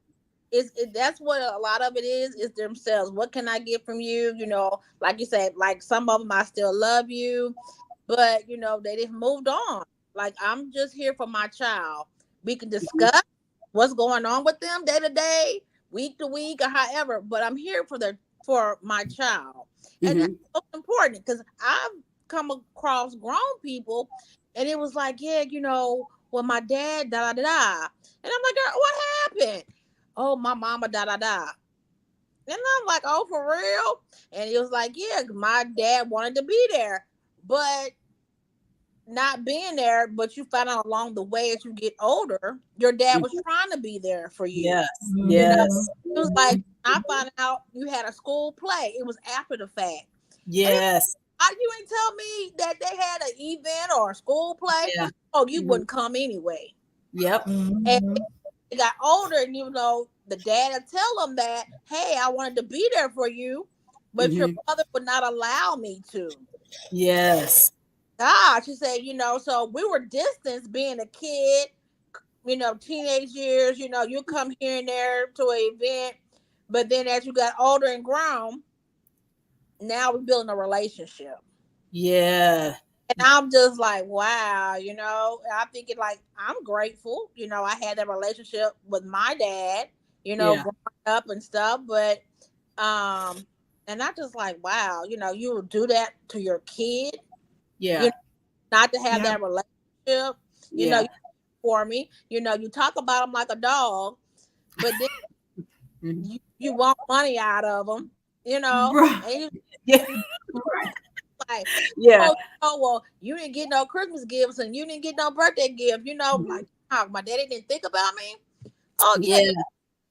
That's what a lot of it is themselves. What can I get from you? You know, like you said, like some of them I still love you, but you know, they didn't moved on. Like I'm just here for my child. We can discuss what's going on with them day to day, week to week, or however, but I'm here for my child. And that's so important because I've come across grown people and it was like, yeah, you know, well, my dad, da da da da. And I'm like, girl, what happened? Oh, my mama, da da da. And I'm like, oh, for real? And he was like, yeah, my dad wanted to be there, but not being there. But you find out along the way as you get older, your dad was trying to be there for you. Yes, You know? It was like, I found out you had a school play. It was after the fact. Yes. You ain't tell me that they had an event or a school play. Yeah. Oh, you wouldn't come anyway. Yep. And they got older, and you know, the dad would tell them that, hey, I wanted to be there for you, but your mother would not allow me to. Yes. Gosh, she said, you know, so we were distanced being a kid, you know, teenage years, you know, you come here and there to an event, but then as you got older and grown, now we're building a relationship. Yeah. And I'm just like, wow, you know, I'm thinking like, I'm grateful, you know, I had that relationship with my dad, you know, growing up and stuff, but, and I just like, wow, you know, you will do that to your kid, you know, not to have that relationship, you know, for me, you know, you talk about them like a dog, but then you want money out of them, you know, and like, oh, well, you didn't get no Christmas gifts and you didn't get no birthday gift, you know, like, oh, my daddy didn't think about me. Oh, yeah, they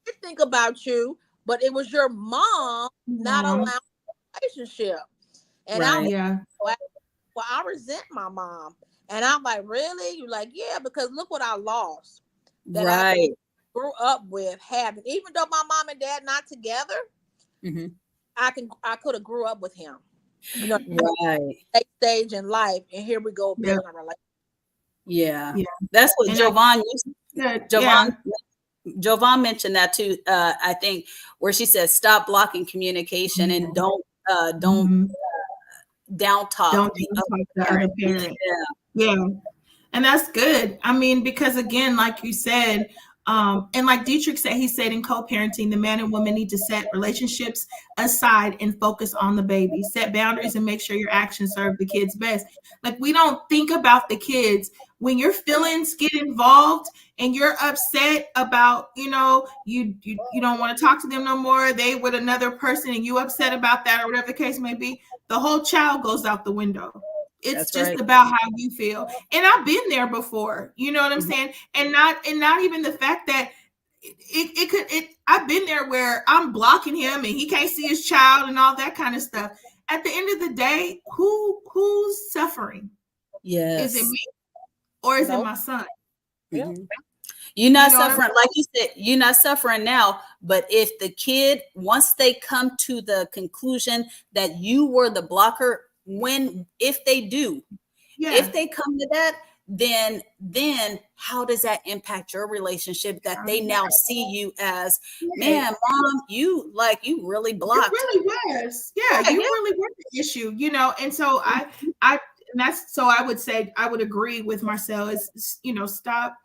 did think about you, but it was your mom not allowing the relationship. And well, I resent my mom. And I'm like, really? You're like, yeah, because look what I lost. That I grew up with having. Even though my mom and dad not together, I could have grew up with him. You know, stage in life, and here we go building a relationship. Yeah. That's what Jovan Jovan mentioned that too. I think where she says stop blocking communication and don't down talk the other parent. And that's good. I mean, because again, like you said, and like Dietrich said, he said in co-parenting, the man and woman need to set relationships aside and focus on the baby. Set boundaries and make sure your actions serve the kids best. Like we don't think about the kids. When your feelings get involved and you're upset about, you know, you don't want to talk to them no more, they with another person and you upset about that or whatever the case may be, the whole child goes out the window. It's just about how you feel. And I've been there before, you know what I'm saying? And not even the fact that I've been there where I'm blocking him and he can't see his child and all that kind of stuff. At the end of the day, who's suffering? Yes. Is it me or is it my son? You're not suffering, like you said, you're not suffering now. But if the kid, once they come to the conclusion that you were the blocker, if they do, if they come to that, then how does that impact your relationship that they now see you as, man, mom, you really blocked. It really was. Yeah, you really were the issue, you know. And so I would say I would agree with Marcelle is, you know, stop,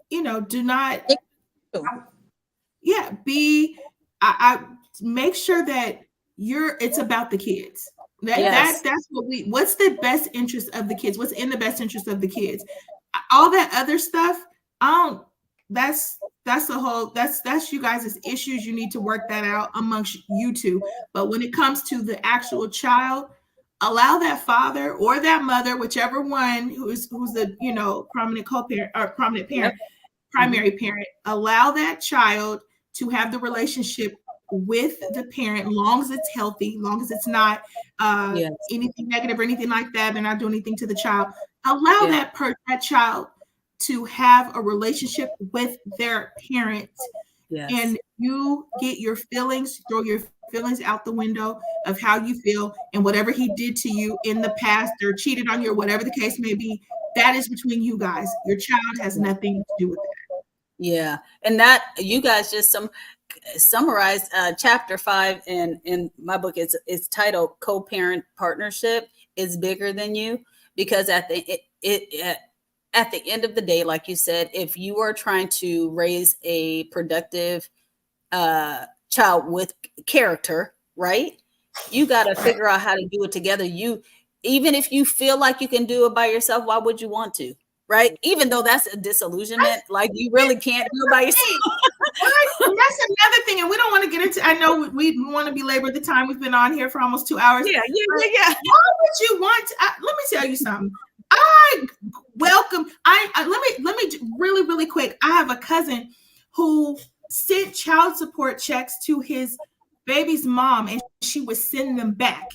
you know, do not, I make sure that it's about the kids. That's what's the best interest of the kids? What's in the best interest of the kids? All that other stuff, that's you guys' issues. You need to work that out amongst you two. But when it comes to the actual child, allow that father or that mother, whichever one who's the, you know, prominent co-parent or prominent parent, primary parent, allow that child to have the relationship with the parent, long as it's healthy, long as it's not anything negative or anything like that. They're not doing anything to the child. Allow that child to have a relationship with their parent. Yes. And you get your feelings, throw your feelings out the window of how you feel, and whatever he did to you in the past or cheated on you or whatever the case may be, that is between you guys. Your child has nothing to do with that. Yeah. And that you guys just summarized chapter 5 in my book. It's titled Co-Parent Partnership is Bigger Than You, because at the end of the day, like you said, if you are trying to raise a productive child with character, right? You got to figure out how to do it together. Even if you feel like you can do it by yourself, why would you want to? Right? Even though that's a disillusionment, like you really can't do it by yourself. And that's another thing, and we don't want to get into. I know we want to belabor the time. We've been on here for almost 2 hours. Yeah. Why would you want to, let me tell you something. I welcome. Let me really, really quick. I have a cousin who sent child support checks to his baby's mom, and she would send them back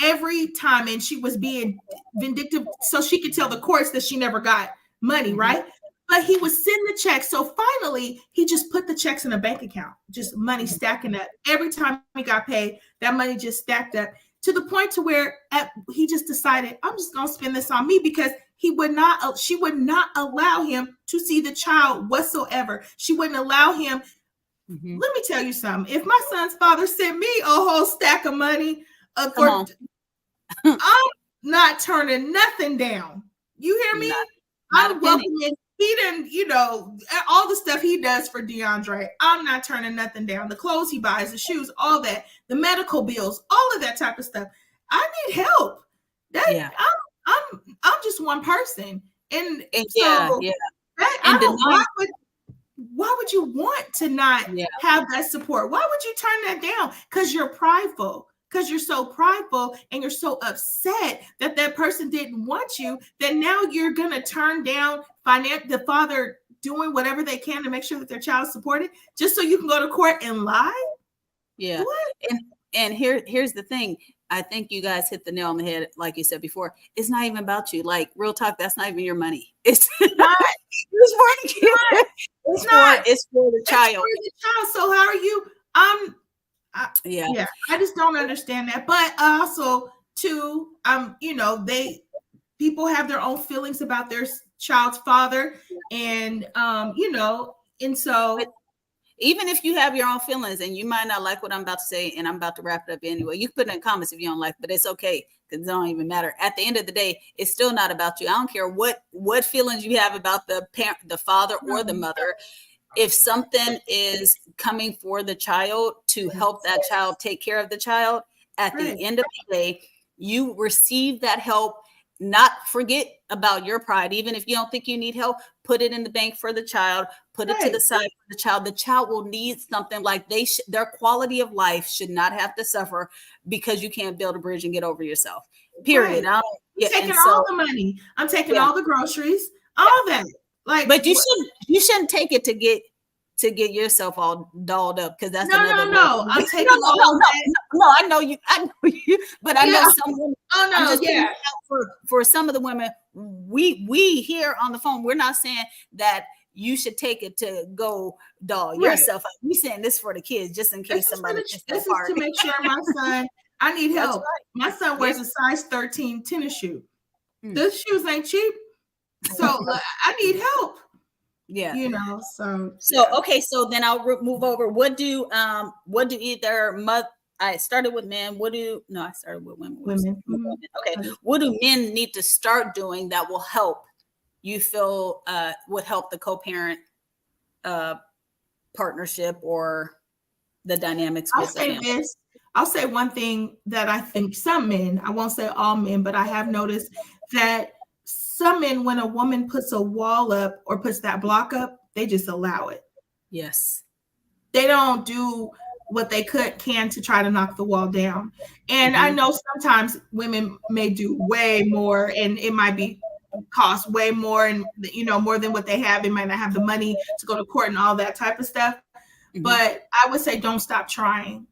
every time, and she was being vindictive so she could tell the courts that she never got money, right? But he would send the checks. So finally, he just put the checks in a bank account, just money stacking up. Every time he got paid, that money just stacked up to the point to where he just decided, I'm just going to spend this on me, because she would not allow him to see the child whatsoever. She wouldn't allow him. Let me tell you something. If my son's father sent me a whole stack of money, I'm not turning nothing down. You hear me? I'm welcoming. He didn't, all the stuff he does for DeAndre, I'm not turning nothing down. The clothes he buys, the shoes, all that, the medical bills, all of that type of stuff. I need help. I'm just one person, and so why would you want to not have that support? Why would you turn that down? Because you're prideful. Because you're so prideful and you're so upset that person didn't want you, that now you're going to turn down the father doing whatever they can to make sure that their child's supported, just so you can go to court and lie? Yeah. What? And here's the thing. I think you guys hit the nail on the head. Like you said before, it's not even about you. Like, real talk, that's not even your money. It's not. It's for the kid. It's for the child. So how are you? I just don't understand that. But also, too, people have their own feelings about their child's father, and and so. But even if you have your own feelings, and you might not like what I'm about to say, and I'm about to wrap it up anyway, you can put it in the comments if you don't like, but it's okay, because it don't even matter. At the end of the day, it's still not about you. I don't care what feelings you have about the parent, the father or the mother. If something is coming for the child to help that child take care of the child, at the end of the day, you receive that help. Not forget about your pride. Even if you don't think you need help, put it in the bank for the child, put it to the side for the child. The child will need something. Like their quality of life should not have to suffer because you can't build a bridge and get over yourself. Period. I'm taking all the money. I'm taking all the groceries, all that. Like, but you shouldn't take it to get yourself all dolled up, because that's no. I'm taking all that. No, I know you, but I know some women. Oh no, for some of the women, we here on the phone, we're not saying that you should take it to go doll yourself up. We saying this for the kids, just in case somebody. This is to make sure my son. I need help. My son wears a size 13 tennis shoe. Those shoes ain't cheap, so I need help. Yeah, so okay, so then I'll move over. What do either mother? I started with men. I started with women. Women. Okay, what do men need to start doing that will help you feel would help the co-parent partnership or the dynamics? I'll say one thing that I think some men, I won't say all men, but I have noticed that some men, when a woman puts a wall up or puts that block up, they just allow it. Yes. They don't do what they can to try to knock the wall down. And I know sometimes women may do way more, and it might be cost way more, and more than what they have. They might not have the money to go to court and all that type of stuff. But I would say don't stop trying.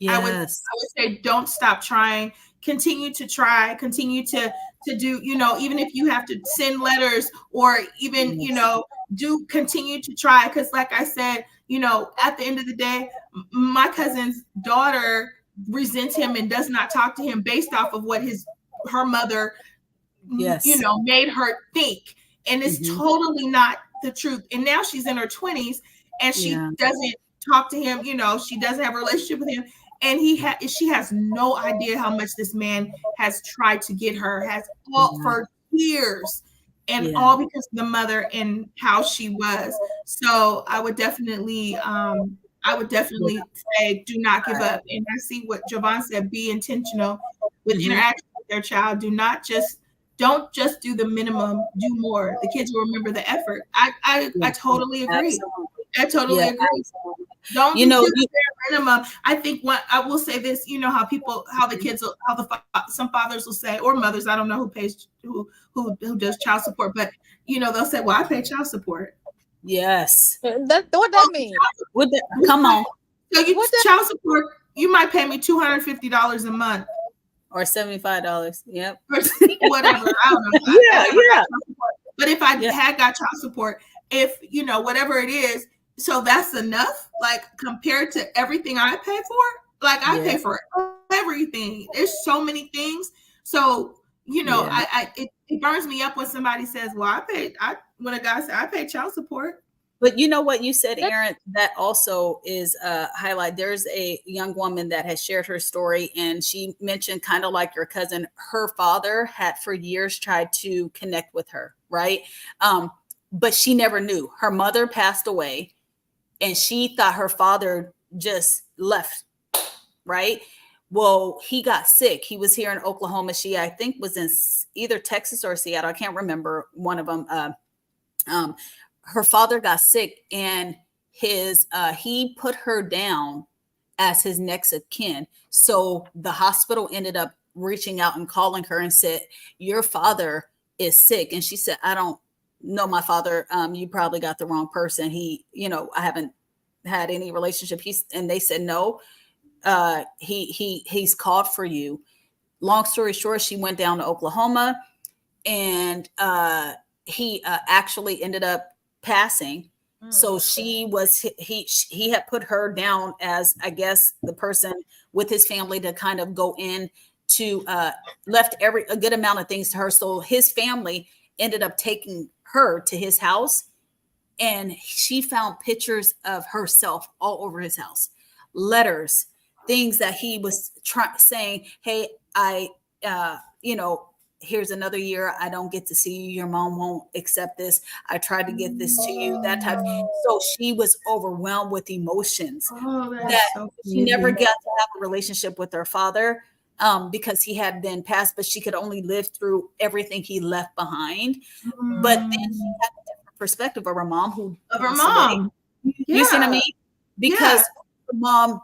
Yes. I would say don't stop trying. Continue to try. Continue to do, even if you have to send letters or even, continue to try. Because like I said, you know, at the end of the day, my cousin's daughter resents him and does not talk to him based off of what her mother, you know, made her think. And it's totally not the truth. And now she's in her 20s and she doesn't talk to him, you know, she doesn't have a relationship with him. And she has no idea how much this man has tried to get her, has all for years, and all because of the mother and how she was. So I would definitely say, do not give up. And I see what Javon said, be intentional with interaction with their child. Don't just do the minimum, do more. The kids will remember the effort. I totally agree. Absolutely. I totally agree. Absolutely. Don't do the bare minimum. I think what I will say this, you know how some fathers will say, or mothers, I don't know who does child support, but you know, they'll say, well, I pay child support. Yes. What that mean? Come on. So child support, you might pay me $250 a month. Or $75. Yep. Or whatever. I don't know. Yeah. But if I had got child support, if you know, whatever it is, so that's enough, like compared to everything I pay for. Like I pay for everything. There's so many things. So, you know, it burns me up when somebody says, well, when a guy says I pay child support. But you know what you said, Erinn, that also is a highlight. There's a young woman that has shared her story, and she mentioned, kind of like your cousin, her father had for years tried to connect with her, right? But she never knew. Her mother passed away, and she thought her father just left, right? Well, he got sick. He was here in Oklahoma. She, I think, was in either Texas or Seattle. I can't remember one of them. Her father got sick, and he put her down as his next of kin. So the hospital ended up reaching out and calling her and said, your father is sick. And she said, I don't know my father. You probably got the wrong person. I haven't had any relationship. And they said, no, he's called for you. Long story short, she went down to Oklahoma, and he actually ended up passing. So he had put her down as, I guess, the person with his family to kind of go in to left a good amount of things to her. So his family ended up taking her to his house, and she found pictures of herself all over his house, letters, things that he was saying, hey, here's another year I don't get to see you. Your mom won't accept this. I tried to get this to you, that type. So she was overwhelmed with emotions that she never got to have a relationship with her father because he had then passed, but she could only live through everything he left behind. But then she had a different perspective of her mom You see what I mean? Because her mom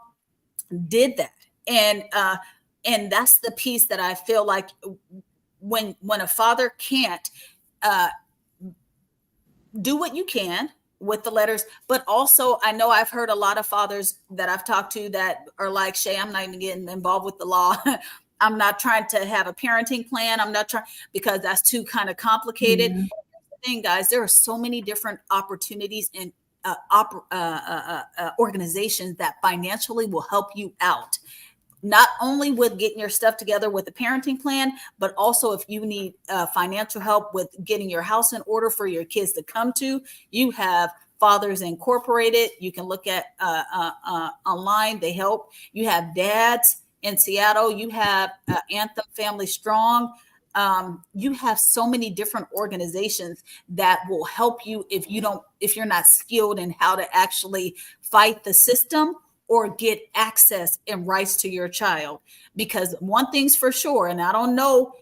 did that. And that's the piece that I feel like when a father can't do what you can with the letters, but also I know I've heard a lot of fathers that I've talked to that are like, Shay, I'm not even getting involved with the law. I'm not trying to have a parenting plan. I'm not trying, because that's too kind of complicated. Here's the thing, guys, there are so many different opportunities and organizations that financially will help you out. Not only with getting your stuff together with the parenting plan, but also if you need financial help with getting your house in order for your kids to come to, you have Fathers Incorporated. You can look at online. They help. You have Dads in Seattle. You have Anthem Family Strong. You have so many different organizations that will help you if you're not skilled in how to actually fight the system or get access and rights to your child. Because one thing's for sure, and I don't know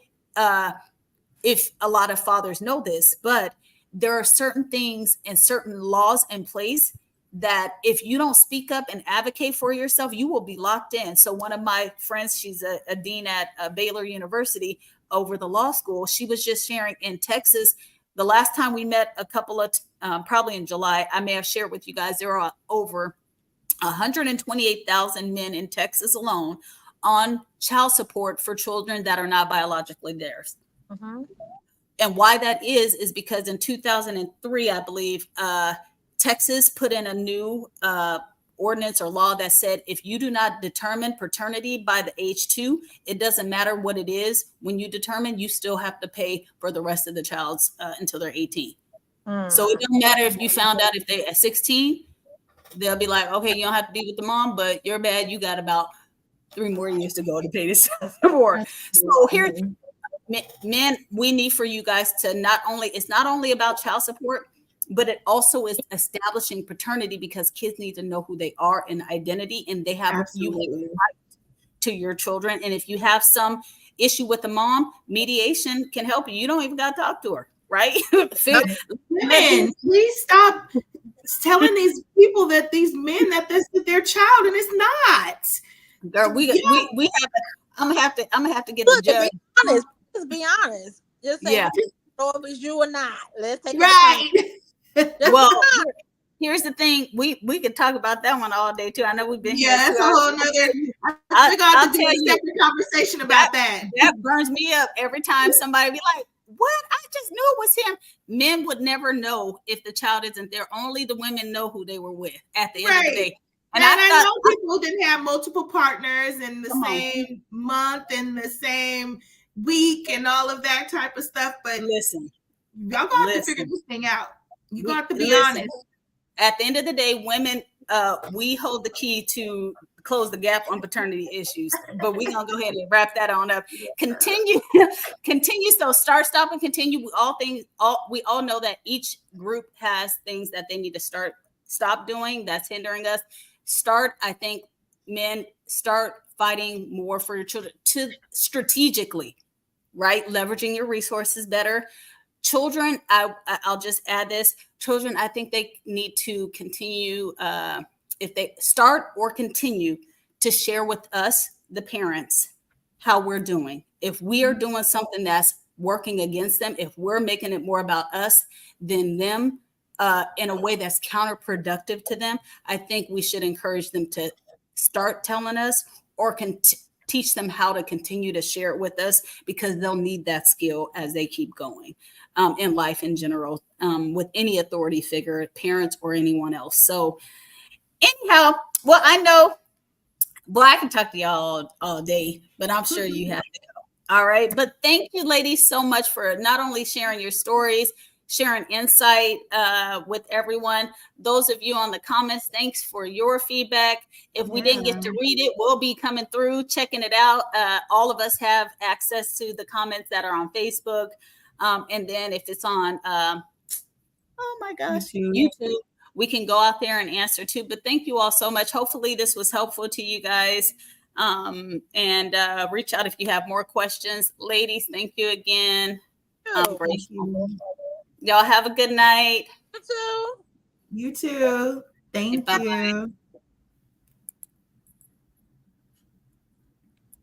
if a lot of fathers know this, but there are certain things and certain laws in place that if you don't speak up and advocate for yourself, you will be locked in. So one of my friends, she's a dean at Baylor University over the law school. She was just sharing in Texas. The last time we met a couple of, probably in July, I may have shared with you guys, there are over 128,000 men in Texas alone on child support for children that are not biologically theirs. And why that is because in 2003, I believe, Texas put in a new ordinance or law that said if you do not determine paternity by the age 2, it doesn't matter what it is. When you determine, you still have to pay for the rest of the child's until they're 18. So it doesn't matter if you found out if they at 16, they'll be like, okay, you don't have to be with the mom, but you're bad. You got about 3 more years to go to pay this support. So here, men, we need for you guys to it's not only about child support, but it also is establishing paternity, because kids need to know who they are and identity, and they have you right to your children. And if you have some issue with the mom, mediation can help you. You don't even got to talk to her, right? Women, please stop telling these people that these men that this is their child, and it's not. Girl, we have. I'm gonna have to get the judge. Just be honest. Just say, yeah. If it's you or not. Let's take it. Well, here's the thing. We could talk about that one all day too. I know we've been here. That's a whole nother. We're going to do a separate conversation about that. That burns me up every time somebody be like, "What? I just knew it was him." Men would never know if the child isn't there. Only the women know who they were with at the end of the day. And I know people didn't have multiple partners in the same month and the same week and all of that type of stuff. But listen, y'all gonna have to figure this thing out. You're gonna have to be honest. At the end of the day, women, we hold the key to close the gap on paternity issues. But we're gonna go ahead and wrap that on up. Continue. So start, stop, and continue. We all know that each group has things that they need to stop doing that's hindering us. I think men start fighting more for your children strategically, right? Leveraging your resources better. Children, I'll just add this. Children, I think they need to continue, if they start or continue to share with us, the parents, how we're doing. If we are doing something that's working against them, if we're making it more about us than them, in a way that's counterproductive to them, I think we should encourage them to start telling us, or teach them how to continue to share it with us, because they'll need that skill as they keep going in life in general, with any authority figure, parents or anyone else. So anyhow, well, I know, I can talk to y'all all day, but I'm sure you have to go. All right. But thank you, ladies, so much for not only sharing your stories, sharing insight with everyone. Those of you on the comments, thanks for your feedback. If we didn't get to read it, we'll be coming through, checking it out. All of us have access to the comments that are on Facebook. And then if it's on, oh my gosh, YouTube, we can go out there and answer too. But thank you all so much. Hopefully this was helpful to you guys. And reach out if you have more questions. Ladies, thank you again. I'm grateful. Y'all have a good night. You too. Thank you.